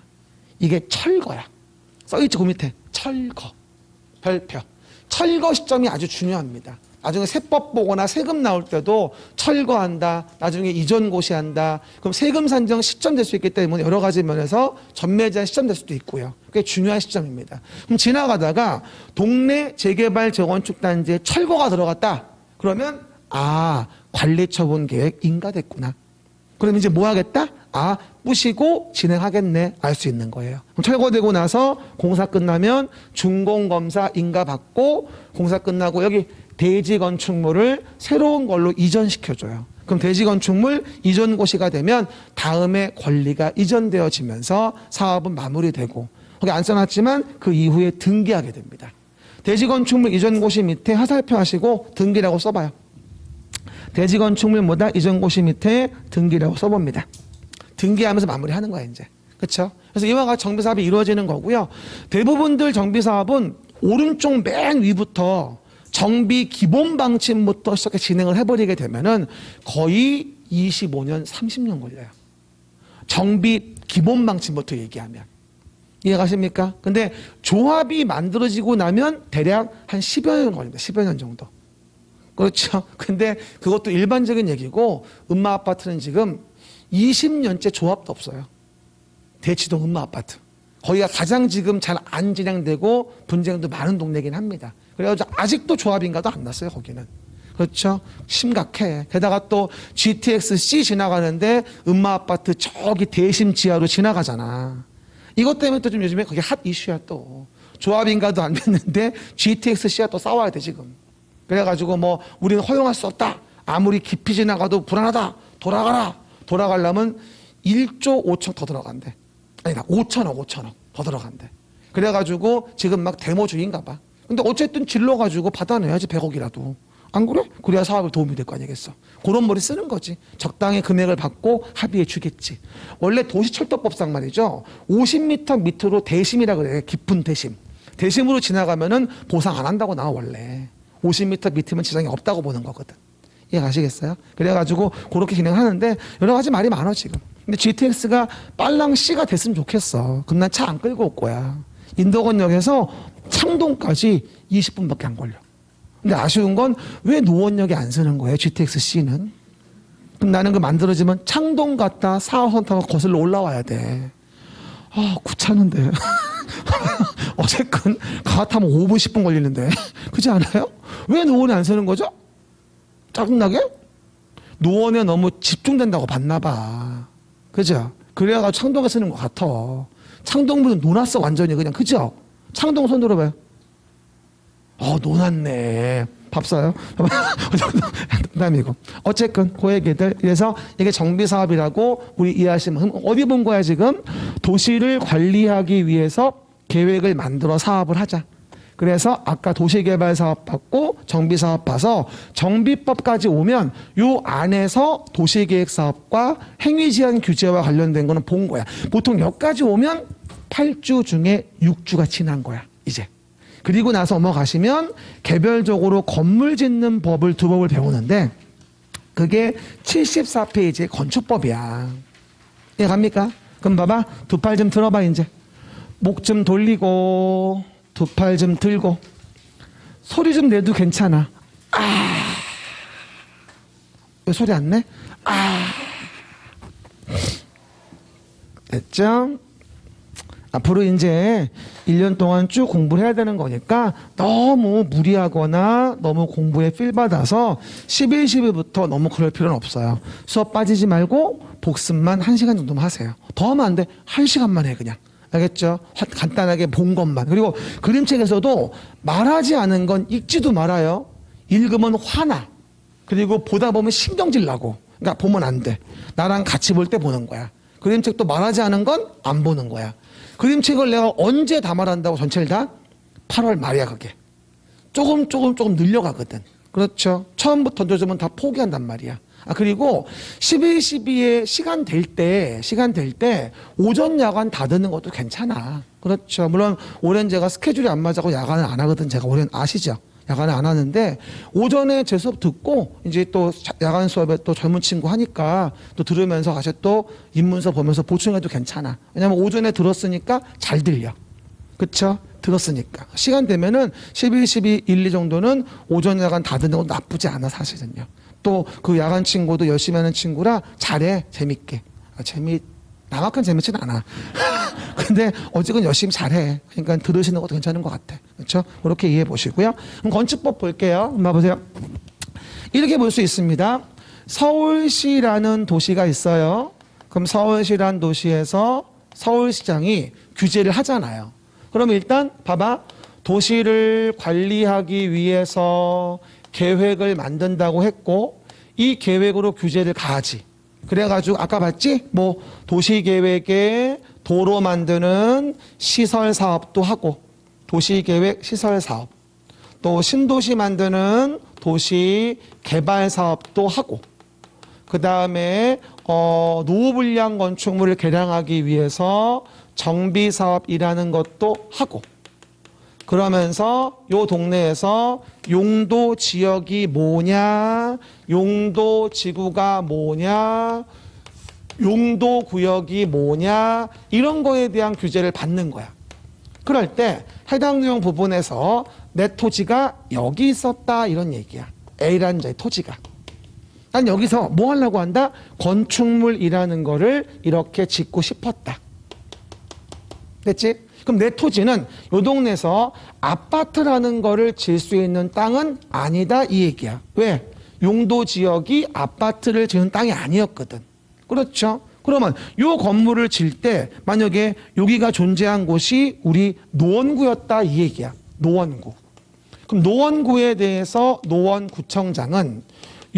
이게 철거야. 써있지 그 밑에. 철거. 별표. 철거 시점이 아주 중요합니다. 나중에 세법 보거나 세금 나올 때도 철거한다. 나중에 이전 고시한다. 그럼 세금 산정 시점 될 수 있기 때문에 여러 가지 면에서 전매제한 시점 될 수도 있고요. 그게 중요한 시점입니다. 그럼 지나가다가 동네 재개발 재건축 단지에 철거가 들어갔다. 그러면 관리처분 계획 인가됐구나. 그럼 이제 뭐 하겠다? 부시고 진행하겠네. 알 수 있는 거예요. 그럼 철거되고 나서 공사 끝나면 준공검사 인가받고 공사 끝나고 여기 대지건축물을 새로운 걸로 이전시켜줘요. 그럼 대지건축물 이전 고시가 되면 다음에 권리가 이전되어지면서 사업은 마무리되고 거기 안 써놨지만 그 이후에 등기하게 됩니다. 대지건축물 이전 고시 밑에 화살표 하시고 등기라고 써봐요. 대지건축물 뭐다? 이전 고시 밑에 등기라고 써봅니다. 등기하면서 마무리하는 거야 이제. 그렇죠? 그래서 이와 같이 정비사업이 이루어지는 거고요. 대부분들 정비사업은 오른쪽 맨 위부터 정비 기본 방침부터 시작해 진행을 해버리게 되면은 거의 25년, 30년 걸려요. 정비 기본 방침부터 얘기하면. 이해가십니까? 근데 조합이 만들어지고 나면 대략 한 10여 년 걸립니다. 10여 년 정도. 그렇죠? 근데 그것도 일반적인 얘기고 음마 아파트는 지금 20년째 조합도 없어요. 대치동 음마 아파트. 거기가 가장 지금 잘 안 진행되고 분쟁도 많은 동네이긴 합니다. 그래가지고 아직도 조합인가도 안 났어요, 거기는. 그렇죠? 심각해. 게다가 또 GTX-C 지나가는데 음마 아파트 저기 대심 지하로 지나가잖아. 이것 때문에 또 좀 요즘에 그게 핫 이슈야 또. 조합인가도 안 됐는데 GTX-C와 또 싸워야 돼, 지금. 그래가지고 뭐 우리는 허용할 수 없다. 아무리 깊이 지나가도 불안하다. 돌아가라. 돌아가려면 1조 5천 더 들어간대. 아니다, 5천억 더 들어간대. 그래가지고 지금 막 데모 중인가 봐. 근데 어쨌든 질러가지고 받아내야지 100억이라도. 안 그래? 그래야 사업에 도움이 될 거 아니겠어. 그런 머리 쓰는 거지. 적당히 금액을 받고 합의해 주겠지. 원래 도시철도법상 말이죠. 50m 밑으로 대심이라 그래. 깊은 대심. 대심으로 지나가면은 보상 안 한다고 나와 원래. 50m 밑이면 지장이 없다고 보는 거거든. 이해가시겠어요? 그래가지고 그렇게 진행하는데 여러 가지 말이 많아 지금. 근데 GTX가 빨랑 C가 됐으면 좋겠어. 그럼 난 차 안 끌고 올 거야. 인도건역에서 창동까지 20분밖에 안 걸려. 근데 아쉬운 건 왜 노원역에 안 쓰는 거예요? GTX-C는. 그럼 나는 그 만들어지면 창동 갔다 4호선 타고 거슬러 올라와야 돼. 귀찮은데. 어쨌건 갈아타면 5분 10분 걸리는데. 그렇지 않아요? 왜 노원에 안 쓰는 거죠? 짜증나게? 노원에 너무 집중된다고 봤나 봐. 그죠? 그래가지고 창동에 쓰는 것 같아. 창동분은 논았어 완전히 그냥. 그죠? 창동 손 들어봐요. 논았네. 밥 사요? 농담이고. 어쨌건 그 얘기들. 그래서 이게 정비사업이라고 우리 이해하시면 어디 본 거야 지금? 도시를 관리하기 위해서 계획을 만들어 사업을 하자. 그래서 아까 도시개발사업 받고 정비사업 봐서 정비법까지 오면 요 안에서 도시계획사업과 행위제한 규제와 관련된 거는 본 거야. 보통 여기까지 오면 8주 중에 6주가 지난 거야 이제. 그리고 나서 넘어가시면 개별적으로 건물 짓는 법을 두 법을 배우는데 그게 74페이지의 건축법이야. 이해갑니까? 그럼 봐봐. 두 팔 좀 들어봐 이제. 목 좀 돌리고 두 팔 좀 들고 소리 좀 내도 괜찮아. 왜 소리 안 내? 됐죠? 앞으로 이제 1년 동안 쭉 공부를 해야 되는 거니까 너무 무리하거나 너무 공부에 필 받아서 11, 12부터 너무 그럴 필요는 없어요. 수업 빠지지 말고 복습만 1시간 정도만 하세요. 더 하면 안 돼. 1시간만 해 그냥. 알겠죠? 간단하게 본 것만. 그리고 그림책에서도 말하지 않은 건 읽지도 말아요. 읽으면 화나. 그리고 보다 보면 신경질 나고. 그러니까 보면 안 돼. 나랑 같이 볼 때 보는 거야. 그림책도 말하지 않은 건 안 보는 거야. 그림책을 내가 언제 다 말한다고 전체를 다? 8월 말이야 그게. 조금 늘려가거든. 그렇죠. 처음부터 던져주면 다 포기한단 말이야. 그리고 11, 12에 시간 될 때 오전 야간 다 듣는 것도 괜찮아. 그렇죠. 물론 올해는 제가 스케줄이 안 맞아서 야간을 안 하거든. 제가 올해는 아시죠? 야간을 안 하는데 오전에 제 수업 듣고 이제 또 야간 수업에 또 젊은 친구 하니까 또 들으면서 다시 또 입문서 보면서 보충해도 괜찮아. 왜냐면 오전에 들었으니까 잘 들려. 그쵸? 들었으니까. 시간 되면은 11, 12, 1, 2 정도는 오전 야간 다 듣는 건 나쁘지 않아 사실은요. 또 그 야간 친구도 열심히 하는 친구라 잘해. 재밌게. 나만큼 재밌진 않아. 근데 어쨌든 열심히 잘해. 그러니까 들으시는 것도 괜찮은 것 같아. 그렇죠? 그렇게 이해해 보시고요. 그럼 건축법 볼게요. 한번 보세요. 이렇게 볼 수 있습니다. 서울시라는 도시가 있어요. 그럼 서울시라는 도시에서 서울시장이 규제를 하잖아요. 그럼 일단 봐봐. 도시를 관리하기 위해서 계획을 만든다고 했고 이 계획으로 규제를 가하지. 그래가지고 아까 봤지? 뭐 도시계획에 도로 만드는 시설 사업도 하고 도시계획 시설 사업 또 신도시 만드는 도시 개발 사업도 하고 그 다음에 노후불량 건축물을 개량하기 위해서 정비 사업이라는 것도 하고 그러면서 요 동네에서 용도 지역이 뭐냐, 용도 지구가 뭐냐, 용도 구역이 뭐냐 이런 거에 대한 규제를 받는 거야. 그럴 때 해당 내용 부분에서 내 토지가 여기 있었다 이런 얘기야. A라는 자의 토지가. 난 여기서 뭐 하려고 한다? 건축물이라는 거를 이렇게 짓고 싶었다. 됐지? 그럼 내 토지는 요 동네에서 아파트라는 거를 질 수 있는 땅은 아니다 이 얘기야. 왜? 용도 지역이 아파트를 지는 땅이 아니었거든. 그렇죠? 그러면 요 건물을 질 때 만약에 여기가 존재한 곳이 우리 노원구였다 이 얘기야. 노원구. 그럼 노원구에 대해서 노원구청장은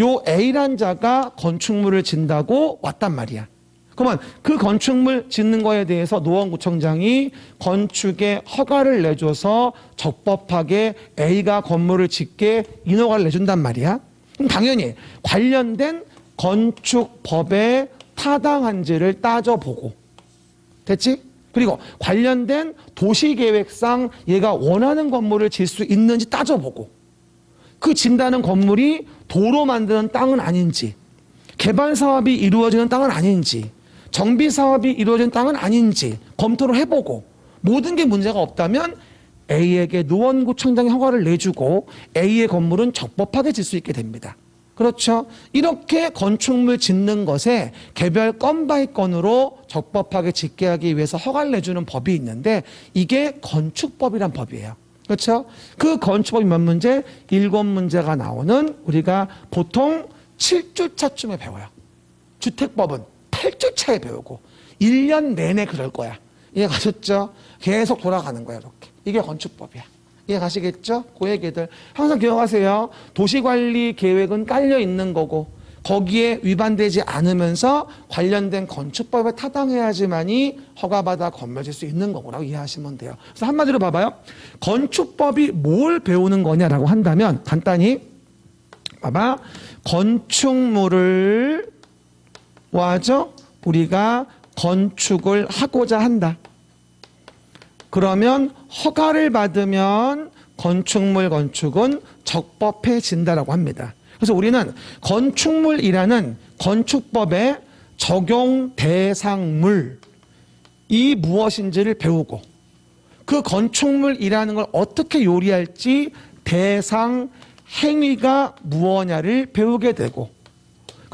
요 A란 자가 건축물을 진다고 왔단 말이야. 그러면 그 건축물 짓는 거에 대해서 노원구청장이 건축에 허가를 내줘서 적법하게 A가 건물을 짓게 인허가를 내준단 말이야. 그럼 당연히 관련된 건축법에 타당한지를 따져보고 됐지? 그리고 관련된 도시계획상 얘가 원하는 건물을 질 수 있는지 따져보고 그 진다는 건물이 도로 만드는 땅은 아닌지 개발 사업이 이루어지는 땅은 아닌지 정비 사업이 이루어진 땅은 아닌지 검토를 해보고 모든 게 문제가 없다면 A에게 노원구청장이 허가를 내주고 A의 건물은 적법하게 질 수 있게 됩니다. 그렇죠? 이렇게 건축물 짓는 것에 개별 건 바이 건으로 적법하게 짓게 하기 위해서 허가를 내주는 법이 있는데 이게 건축법이란 법이에요. 그렇죠? 그 건축법이 몇 문제? 7문제가 나오는 우리가 보통 7주차쯤에 배워요. 주택법은 8주차에 배우고 1년 내내 그럴 거야. 이해 가셨죠? 계속 돌아가는 거야 이렇게. 이게 건축법이야. 이해 가시겠죠? 그 얘기들 항상 기억하세요. 도시관리 계획은 깔려 있는 거고 거기에 위반되지 않으면서 관련된 건축법에 타당해야지만이 허가받아 건물질 수 있는 거라고 이해하시면 돼요. 그래서 한마디로 봐봐요. 건축법이 뭘 배우는 거냐라고 한다면 간단히 봐봐. 건축물을 뭐하죠? 우리가 건축을 하고자 한다. 그러면 허가를 받으면 건축은 적법해진다라고 합니다. 그래서 우리는 건축물이라는 건축법의 적용 대상물이 무엇인지를 배우고 그 건축물이라는 걸 어떻게 요리할지 대상 행위가 무엇냐를 배우게 되고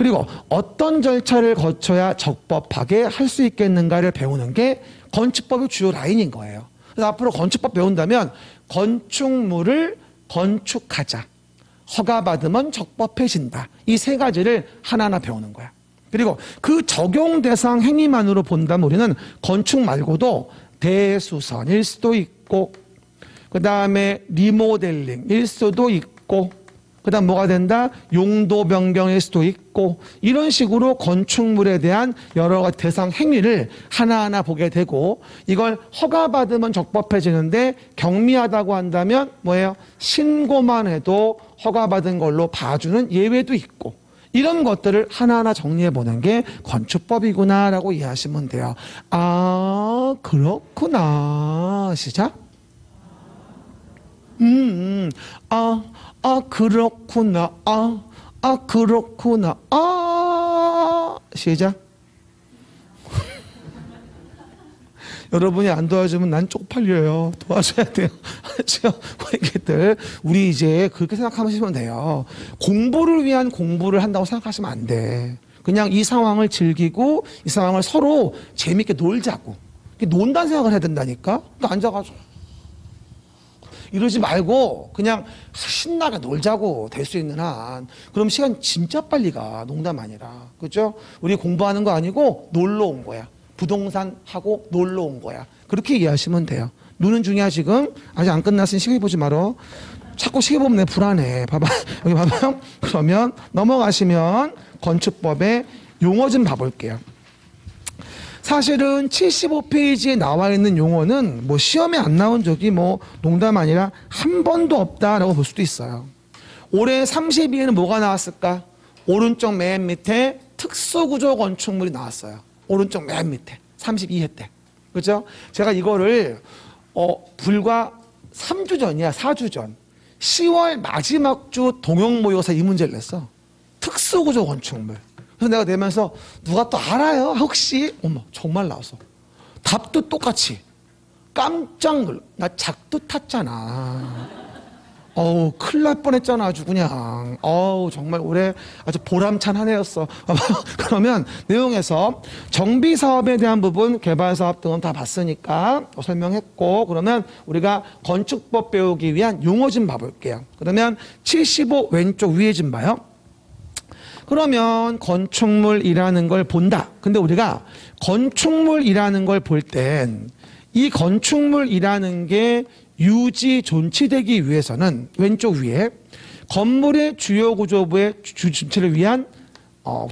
그리고 어떤 절차를 거쳐야 적법하게 할 수 있겠는가를 배우는 게 건축법의 주요 라인인 거예요. 그래서 앞으로 건축법 배운다면 건축물을 건축하자, 허가받으면 적법해진다. 이 세 가지를 하나하나 배우는 거야. 그리고 그 적용 대상 행위만으로 본다면 우리는 건축 말고도 대수선일 수도 있고, 그 다음에 리모델링일 수도 있고, 그 다음 뭐가 된다? 용도 변경일 수도 있고, 이런 식으로 건축물에 대한 여러 가지 대상 행위를 하나하나 보게 되고, 이걸 허가받으면 적법해지는데 경미하다고 한다면 뭐예요? 신고만 해도 허가받은 걸로 봐주는 예외도 있고, 이런 것들을 하나하나 정리해 보는 게 건축법이구나라고 이해하시면 돼요. 아, 그렇구나. 시작. 그렇구나. 그렇구나. 시작. 여러분이 안 도와주면 난 쪽팔려요. 도와줘야 돼요. 그렇죠? 고객들, 우리 이제 그렇게 생각하시면 돼요. 공부를 위한 공부를 한다고 생각하시면 안 돼. 그냥 이 상황을 즐기고 이 상황을 서로 재밌게 놀자고. 논다는 생각을 해야 된다니까. 앉아가지고 이러지 말고 그냥 신나게 놀자고, 될 수 있는 한. 그럼 시간 진짜 빨리 가. 농담 아니라. 그죠? 우리 공부하는 거 아니고 놀러 온 거야. 부동산 하고 놀러 온 거야. 그렇게 이해하시면 돼요. 노는 중이야 지금. 아직 안 끝났으니 시계 보지 말어. 자꾸 시계 보면 내 불안해. 봐봐. 여기 봐봐요. 그러면 넘어가시면 건축법의 용어 좀 봐볼게요. 사실은 75페이지에 나와 있는 용어는 뭐 시험에 안 나온 적이 뭐 농담 아니라 한 번도 없다라고 볼 수도 있어요. 올해 32회는 뭐가 나왔을까? 오른쪽 맨 밑에 특수구조 건축물이 나왔어요. 오른쪽 맨 밑에 32회 때. 그죠? 제가 이거를 불과 3주 전이야. 4주 전 10월 마지막 주 동영모의고사 이 문제를 냈어. 특수구조 건축물. 그래서 내가 내면서 누가 또 알아요? 혹시? 어머, 정말 나왔어. 답도 똑같이. 깜짝 놀라. 나 작두 탔잖아. 어우, 큰일 날 뻔했잖아. 아주 그냥. 어우, 정말 올해 아주 보람찬 한 해였어. 그러면 내용에서 정비사업에 대한 부분, 개발사업 등은 다 봤으니까 설명했고, 그러면 우리가 건축법 배우기 위한 용어 좀 봐볼게요. 그러면 75 왼쪽 위에 좀 봐요. 그러면 건축물이라는 걸 본다. 근데 우리가 건축물이라는 걸 볼 땐 이 건축물이라는 게 유지 존치되기 위해서는 왼쪽 위에 건물의 주요 구조부의 존치를 위한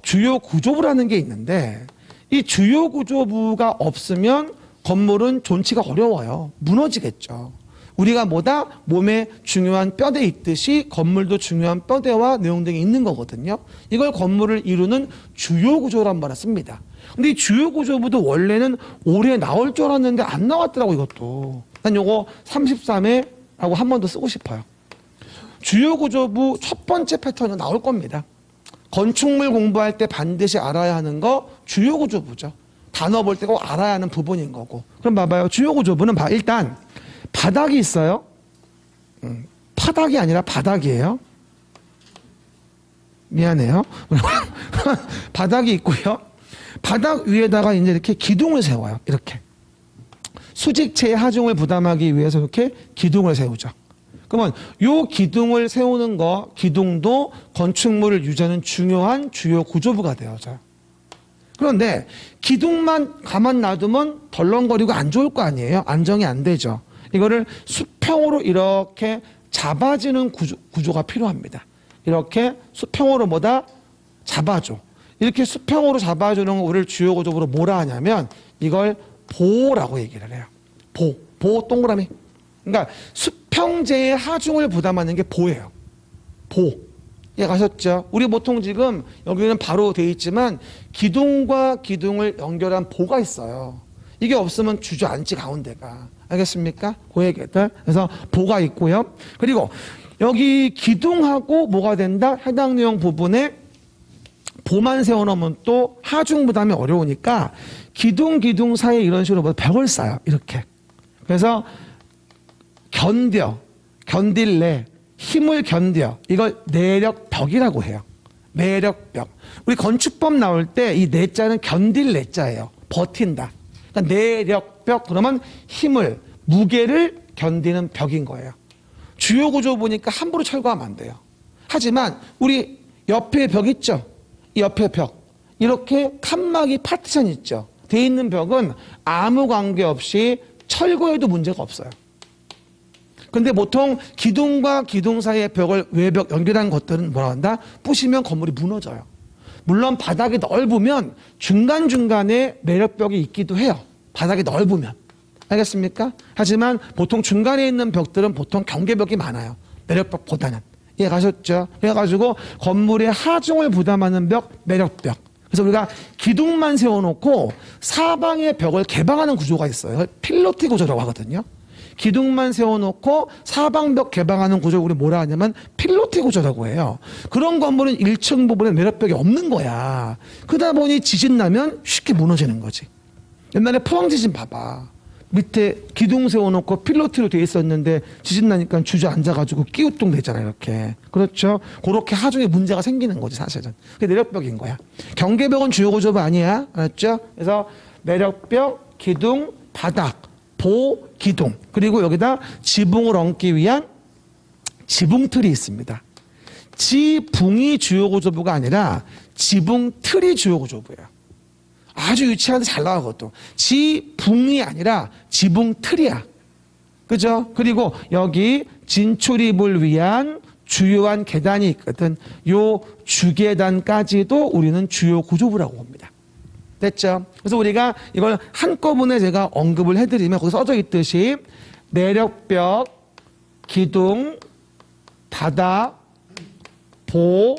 주요 구조부라는 게 있는데, 이 주요 구조부가 없으면 건물은 존치가 어려워요. 무너지겠죠. 우리가 뭐다? 몸에 중요한 뼈대 있듯이 건물도 중요한 뼈대와 내용등이 있는 거거든요. 이걸 건물을 이루는 주요 구조란 말을 씁니다. 근데 이 주요 구조부도 원래는 올해 나올 줄 알았는데 안 나왔더라고, 이것도. 난 요거 33회라고 한 번 더 쓰고 싶어요. 주요 구조부 첫 번째 패턴은 나올 겁니다. 건축물 공부할 때 반드시 알아야 하는 거 주요 구조부죠. 단어 볼 때 꼭 알아야 하는 부분인 거고. 그럼 봐봐요. 주요 구조부는 일단 바닥이 있어요. 파닥이 아니라 바닥이에요. 미안해요. 바닥이 있고요. 바닥 위에다가 이제 이렇게 기둥을 세워요. 이렇게. 수직체의 하중을 부담하기 위해서 이렇게 기둥을 세우죠. 그러면 요 기둥을 세우는 거, 기둥도 건축물을 유지하는 중요한 주요 구조부가 되어져요. 그런데 기둥만 가만 놔두면 덜렁거리고 안 좋을 거 아니에요. 안정이 안 되죠. 이거를 수평으로 이렇게 잡아지는 구조가 필요합니다. 이렇게 수평으로 뭐다? 잡아줘. 이렇게 수평으로 잡아주는 거 우리를 주요 구조부로 뭐라 하냐면 이걸 보라고 얘기를 해요. 보 동그라미. 그러니까 수평제의 하중을 부담하는 게 보예요. 보. 이해가셨죠? 우리 보통 지금 여기는 바로 돼 있지만 기둥과 기둥을 연결한 보가 있어요. 이게 없으면 주저앉지 가운데가. 알겠습니까? 그 얘기들. 그래서 보가 있고요. 그리고 여기 기둥하고 뭐가 된다? 해당 내용 부분에 보만 세워놓으면 또 하중 부담이 어려우니까 기둥 사이에 이런 식으로 벽을 쌓아요. 이렇게. 그래서 견딜래, 힘을 견뎌. 이걸 내력벽이라고 해요. 내력벽. 우리 건축법 나올 때 이 내자는 견딜 내자예요. 버틴다. 그러니까 내력벽 그러면 힘을, 무게를 견디는 벽인 거예요. 주요 구조 보니까 함부로 철거하면 안 돼요. 하지만 우리 옆에 벽 있죠? 이 옆에 벽. 이렇게 칸막이 파티션 있죠? 돼 있는 벽은 아무 관계 없이 철거해도 문제가 없어요. 근데 보통 기둥과 기둥 사이의 벽을 외벽 연결한 것들은 뭐라 한다? 부시면 건물이 무너져요. 물론 바닥이 넓으면 중간중간에 내력벽이 있기도 해요. 바닥이 넓으면. 알겠습니까? 하지만 보통 중간에 있는 벽들은 보통 경계벽이 많아요. 내력벽보다는. 이해가셨죠? 그래가지고 건물의 하중을 부담하는 벽, 내력벽. 그래서 우리가 기둥만 세워놓고 사방의 벽을 개방하는 구조가 있어요. 필로티 구조라고 하거든요. 기둥만 세워놓고 사방벽 개방하는 구조를 우리 뭐라 하냐면 필로티 구조라고 해요. 그런 건물은 1층 부분에 내력벽이 없는 거야. 그러다 보니 지진 나면 쉽게 무너지는 거지. 옛날에 포항 지진 봐봐. 밑에 기둥 세워놓고 필로티로 돼 있었는데 지진 나니까 주저앉아가지고 끼우뚱 되잖아요. 이렇게. 그렇죠. 그렇게 하중에 문제가 생기는 거지 사실은. 그게 내력벽인 거야. 경계벽은 주요 구조부 아니야. 알았죠? 그래서 내력벽, 기둥, 바닥, 보, 기둥. 그리고 여기다 지붕을 얹기 위한 지붕틀이 있습니다. 지붕이 주요 구조부가 아니라 지붕틀이 주요 구조부예요. 아주 유치한데 잘 나와 그것도. 지붕이 아니라 지붕틀이야. 그죠? 그리고 여기 진출입을 위한 주요한 계단이 있거든. 요 주계단까지도 우리는 주요 구조부라고 봅니다. 됐죠? 그래서 우리가 이걸 한꺼번에 제가 언급을 해드리면 거기 써져 있듯이 내력벽, 기둥, 바닥, 보,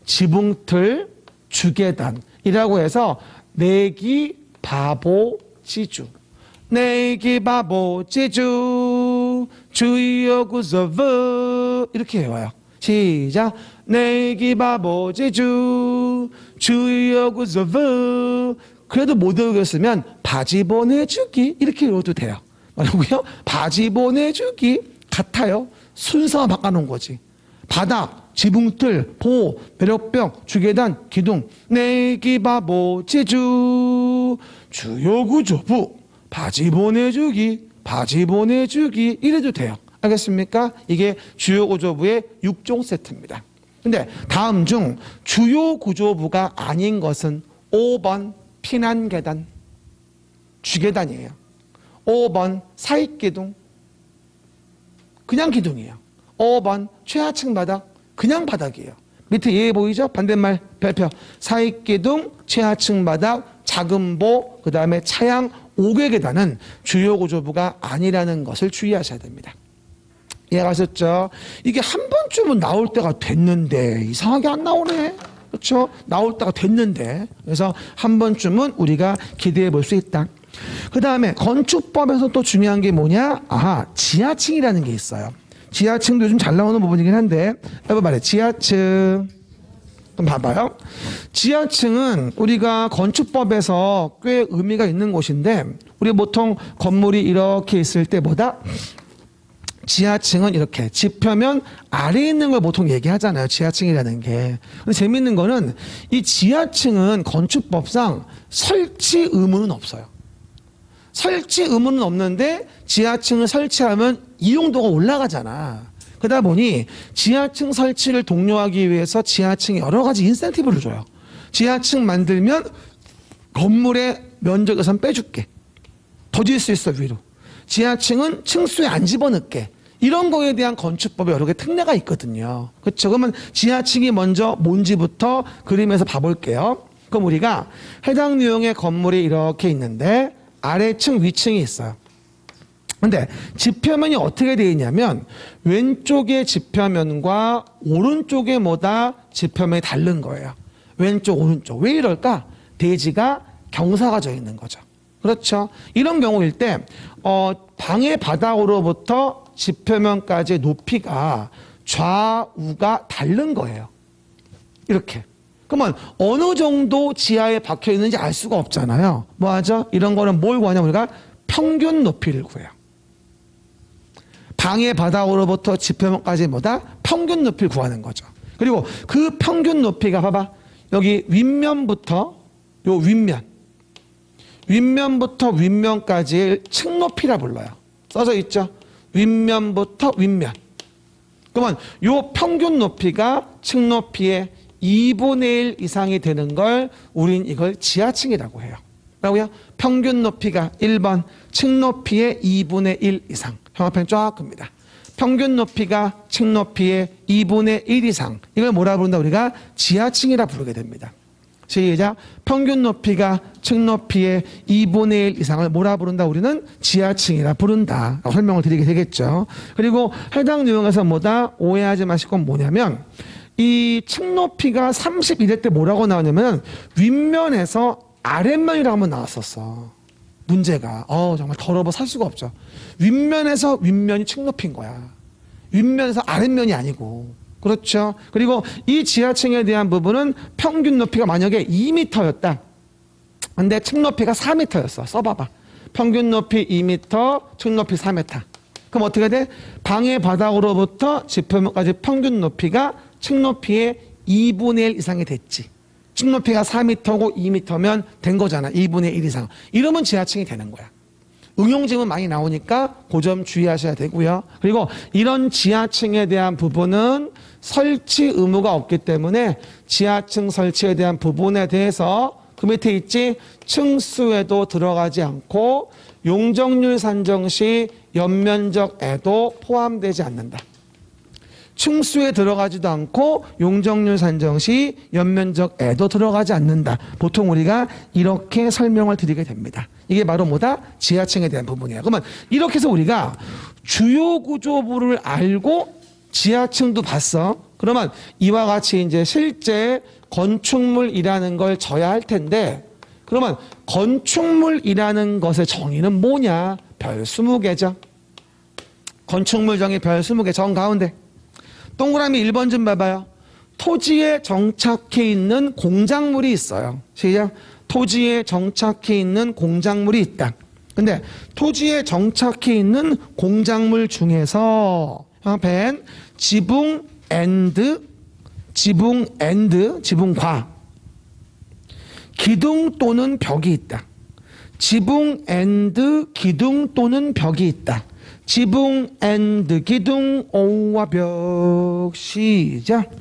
지붕틀, 주계단이라고 해서 내기, 바보, 지주. 내기, 바보, 지주. 주요 구조부. 이렇게 외워요. 시작. 내기, 바보, 지주. 주요 구조부. 그래도 못 외우겠으면 바지 보내주기. 이렇게 외워도 돼요. 뭐라고요? 바지 보내주기. 같아요. 순서만 바꿔놓은 거지. 바닥, 지붕틀, 보, 내력벽, 주계단, 기둥, 내기, 바보, 지주, 주요 구조부, 바지 보내주기, 바지 보내주기 이래도 돼요. 알겠습니까? 이게 주요 구조부의 6종 세트입니다. 근데 다음 중 주요 구조부가 아닌 것은 5번 피난계단, 주계단이에요. 5번 사익기둥, 그냥 기둥이에요. 5번 최하층 바닥, 그냥 바닥이에요. 밑에 예 보이죠? 반대말 별표. 사익기둥, 최하층 바닥, 작은 보, 그 다음에 차양 5개 계단은 주요 구조부가 아니라는 것을 주의하셔야 됩니다. 이해가셨죠? 이게 한 번쯤은 나올 때가 됐는데 이상하게 안 나오네. 그렇죠? 나올 때가 됐는데 그래서 한 번쯤은 우리가 기대해 볼 수 있다. 그 다음에 건축법에서 또 중요한 게 뭐냐? 아하, 지하층이라는 게 있어요. 지하층도 요즘 잘 나오는 부분이긴 한데 여러분 말해 지하층 좀 봐봐요. 지하층은 우리가 건축법에서 꽤 의미가 있는 곳인데 우리 보통 건물이 이렇게 있을 때 뭐다? 지하층은 이렇게 지표면 아래에 있는 걸 보통 얘기하잖아요. 지하층이라는 게. 근데 재밌는 거는 이 지하층은 건축법상 설치 의무는 없어요. 설치 의무는 없는데 지하층을 설치하면 이용도가 올라가잖아. 그러다 보니 지하층 설치를 독려하기 위해서 지하층에 여러 가지 인센티브를 줘요. 지하층 만들면 건물의 면적 예산 빼줄게. 더 질 수 있어 위로. 지하층은 층수에 안 집어넣게. 이런 거에 대한 건축법에 여러 개 특례가 있거든요. 그렇죠? 그러면 지하층이 먼저 뭔지부터 그림에서 봐볼게요. 그럼 우리가 해당 유형의 건물이 이렇게 있는데 아래층, 위층이 있어요. 근데 지표면이 어떻게 되어 있냐면 왼쪽의 지표면과 오른쪽의 뭐다? 지표면이 다른 거예요. 왼쪽, 오른쪽. 왜 이럴까? 대지가 경사가 져 있는 거죠. 그렇죠? 이런 경우일 때 방의 바닥으로부터 지표면까지의 높이가 좌우가 다른 거예요. 이렇게. 그러면 어느 정도 지하에 박혀 있는지 알 수가 없잖아요. 뭐 하죠? 이런 거는 뭘 구하냐면 우리가 평균 높이를 구해요. 방의 바닥으로부터 지표면까지 뭐다? 평균 높이를 구하는 거죠. 그리고 그 평균 높이가 봐봐. 여기 윗면부터 요 윗면부터 윗면까지의 층 높이라 불러요. 써져 있죠. 윗면부터 윗면. 그러면 요 평균 높이가 층 높이의 2분의 1 이상이 되는 걸 우린 이걸 지하층이라고 해요. 뭐라고요? 평균 높이가 1번 층 높이의 2분의 1 이상. 형광펜 쫙 큽니다. 평균 높이가 층 높이의 2분의 1 이상. 이걸 뭐라 부른다? 우리가 지하층이라 부르게 됩니다. 시작. 평균 높이가 층 높이의 2분의 1 이상을 뭐라 부른다? 우리는 지하층이라 부른다. 설명을 드리게 되겠죠. 그리고 해당 내용에서 뭐다? 오해하지 마실 건 뭐냐면 이 층 높이가 31회 때 뭐라고 나오냐면 윗면에서 아랫면이라고 한번 나왔었어. 문제가. 정말 더러워 살 수가 없죠. 윗면에서 윗면이 층 높이인 거야. 윗면에서 아랫면이 아니고. 그렇죠. 그리고 이 지하층에 대한 부분은 평균 높이가 만약에 2m였다. 근데 층 높이가 4m였어. 써봐봐. 평균 높이 2m, 층 높이 4m. 그럼 어떻게 돼? 방의 바닥으로부터 지표면까지 평균 높이가 층 높이의 2분의 1 이상이 됐지. 층 높이가 4m고 2m면 된 거잖아. 2분의 1 이상. 이러면 지하층이 되는 거야. 응용지문 많이 나오니까 그 점 주의하셔야 되고요. 그리고 이런 지하층에 대한 부분은 설치 의무가 없기 때문에 지하층 설치에 대한 부분에 대해서 그 밑에 있지 층수에도 들어가지 않고 용적률 산정 시 연면적에도 포함되지 않는다. 층수에 들어가지도 않고 용적률 산정 시 연면적에도 들어가지 않는다. 보통 우리가 이렇게 설명을 드리게 됩니다. 이게 바로 뭐다? 지하층에 대한 부분이에요. 그러면 이렇게 해서 우리가 주요 구조부를 알고 지하층도 봤어. 그러면 이와 같이 이제 실제 건축물이라는 걸 져야 할 텐데, 그러면 건축물이라는 것의 정의는 뭐냐? 별 20개죠. 건축물 정의 별 20개 정 가운데. 동그라미 1번 좀 봐봐요. 토지에 정착해 있는 공작물이 있어요. 시작. 토지에 정착해 있는 공작물이 있다. 근데 토지에 정착해 있는 공작물 중에서 펜 지붕과 기둥 또는 벽이 있다. 지붕 앤드 기둥 또는 벽이 있다. 지붕 앤드 기둥 오와 벽. 시작.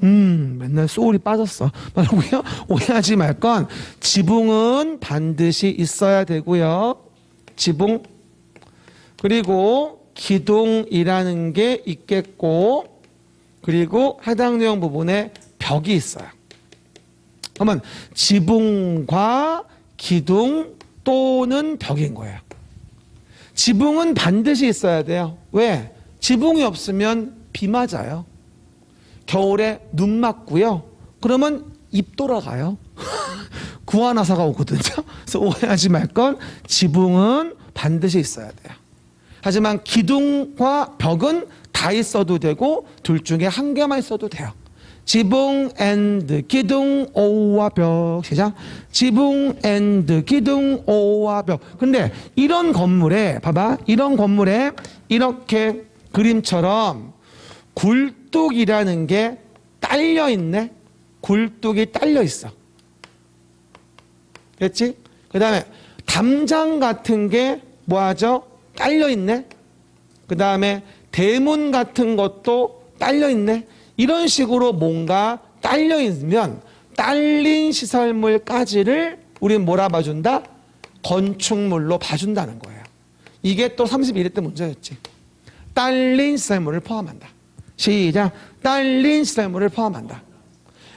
맨날 소울이 빠졌어. 뭐라고요? 오해하지 말 건 지붕은 반드시 있어야 되고요. 지붕. 그리고 기둥이라는 게 있겠고, 그리고 해당 내용 부분에 벽이 있어요. 그러면 지붕과 기둥 또는 벽인 거예요. 지붕은 반드시 있어야 돼요. 왜? 지붕이 없으면 비 맞아요. 겨울에 눈 맞고요. 그러면 입 돌아가요. 구안화사가 오거든요. 그래서 오해하지 말 건 지붕은 반드시 있어야 돼요. 하지만 기둥과 벽은 다 있어도 되고 둘 중에 한 개만 있어도 돼요. 지붕 앤드 기둥 오와 벽. 시작. 지붕 앤드 기둥 오와 벽. 근데 이런 건물에 봐봐. 이런 건물에 이렇게 그림처럼 굴뚝이라는 게 딸려 있네. 굴뚝이 딸려 있어. 됐지? 그 다음에 담장 같은 게 뭐하죠? 딸려 있네. 그 다음에 대문 같은 것도 딸려 있네. 이런 식으로 뭔가 딸려 있으면 딸린 시설물까지를 우리는 뭐라 봐준다? 건축물로 봐준다는 거예요. 이게 또 31회 때 문제였지. 딸린 시설물을 포함한다. 시작. 딸린 시설물을 포함한다.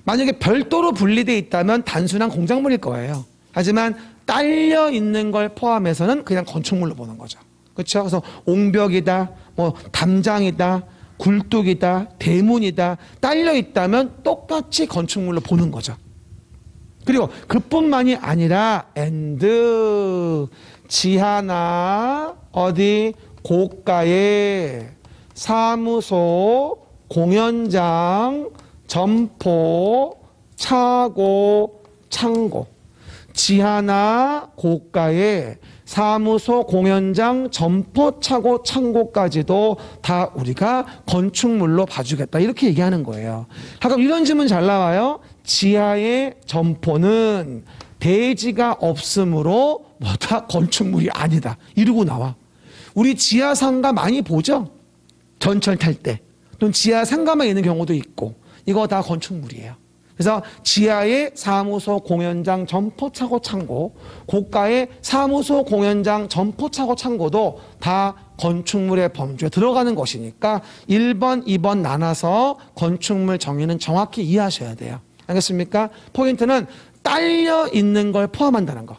만약에 별도로 분리되어 있다면 단순한 공작물일 거예요. 하지만 딸려 있는 걸 포함해서는 그냥 건축물로 보는 거죠. 그렇죠? 그래서 옹벽이다, 뭐 담장이다, 굴뚝이다, 대문이다, 딸려 있다면 똑같이 건축물로 보는 거죠. 그리고 그뿐만이 아니라 앤드 지하나 어디 고가의 사무소, 공연장, 점포, 차고, 창고. 지하나 고가의 사무소, 공연장, 점포, 차고, 창고까지도 다 우리가 건축물로 봐주겠다. 이렇게 얘기하는 거예요. 가끔 이런 질문 잘 나와요. 지하의 점포는 대지가 없으므로 뭐다 건축물이 아니다. 이러고 나와. 우리 지하 상가 많이 보죠? 전철 탈 때. 또는 지하 상가만 있는 경우도 있고. 이거 다 건축물이에요. 그래서 지하에 사무소, 공연장, 점포, 차고, 창고, 고가의 사무소, 공연장, 점포, 차고, 창고도 다 건축물의 범주에 들어가는 것이니까 1번, 2번 나눠서 건축물 정의는 정확히 이해하셔야 돼요. 알겠습니까? 포인트는 딸려 있는 걸 포함한다는 거.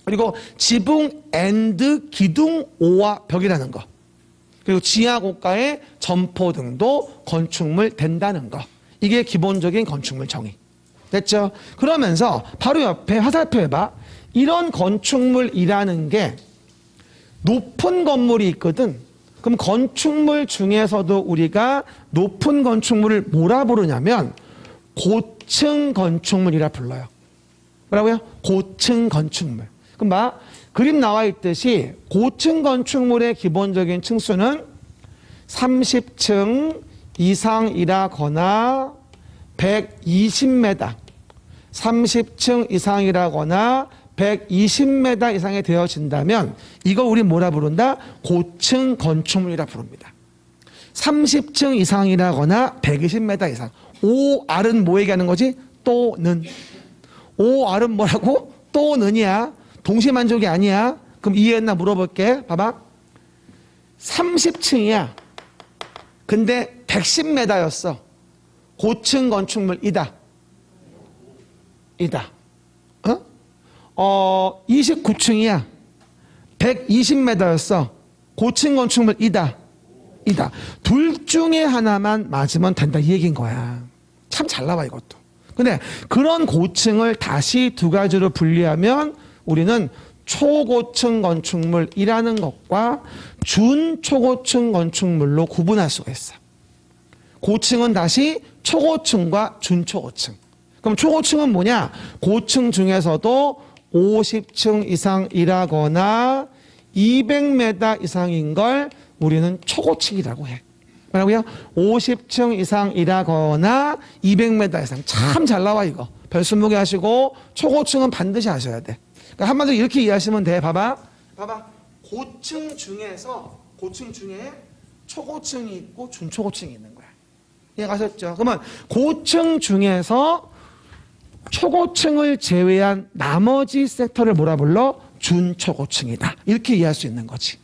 그리고 지붕 앤드 기둥 오와 벽이라는 거. 그리고 지하 고가의 점포 등도 건축물 된다는 거. 이게 기본적인 건축물 정의. 됐죠? 그러면서 바로 옆에 화살표 해봐. 이런 건축물이라는 게 높은 건물이 있거든. 그럼 건축물 중에서도 우리가 높은 건축물을 뭐라 부르냐면 고층 건축물이라 불러요. 뭐라고요? 고층 건축물. 그럼 봐. 그림 나와 있듯이 고층 건축물의 기본적인 층수는 30층 이상이라거나 120m, 30층 이상이라거나 120m 이상이 되어진다면 이거 우리 뭐라 부른다? 고층 건축물이라 부릅니다. 30층 이상이라거나 120m 이상. OR은 뭐 얘기하는 거지? 또는. OR은 뭐라고? 또는이야. 동시만족이 아니야. 그럼 이해했나 물어볼게. 봐봐. 30층이야. 근데 110m였어. 고층 건축물이다. 29층이야. 120m였어. 고층 건축물이다. 둘 중에 하나만 맞으면 된다. 이 얘기인 거야. 참 잘 나와 이것도. 근데 그런 고층을 다시 두 가지로 분리하면 우리는 초고층 건축물이라는 것과 준초고층 건축물로 구분할 수가 있어. 고층은 다시 초고층과 준초고층. 그럼 초고층은 뭐냐? 고층 중에서도 50층 이상이라거나 200m 이상인 걸 우리는 초고층이라고 해. 뭐라고요? 50층 이상이라거나 200m 이상. 참 잘 나와 이거. 별수목에 하시고 초고층은 반드시 하셔야 돼. 그러니까 한마디로 이렇게 이해하시면 돼. 봐봐. 고층 중에 초고층이 있고 준초고층이 있는 거야. 이해가셨죠? 그러면 고층 중에서 초고층을 제외한 나머지 섹터를 뭐라 불러? 준초고층이다. 이렇게 이해할 수 있는 거지.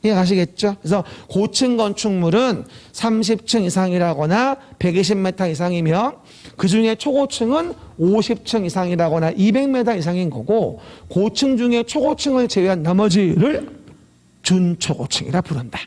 이해가시겠죠? 그래서 고층 건축물은 30층 이상이라거나 120m 이상이며 그 중에 초고층은 50층 이상이라거나 200m 이상인 거고 고층 중에 초고층을 제외한 나머지를 준초고층이라 부른다.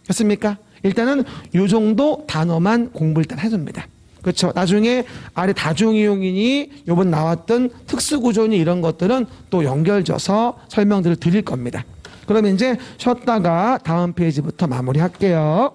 됐습니까? 일단은 요 정도 단어만 공부를 일단 해줍니다. 그렇죠? 나중에 아래 다중이용이니 요번 나왔던 특수구조니 이런 것들은 또 연결져서 설명들을 드릴 겁니다. 그러면 이제 쉬었다가 다음 페이지부터 마무리할게요.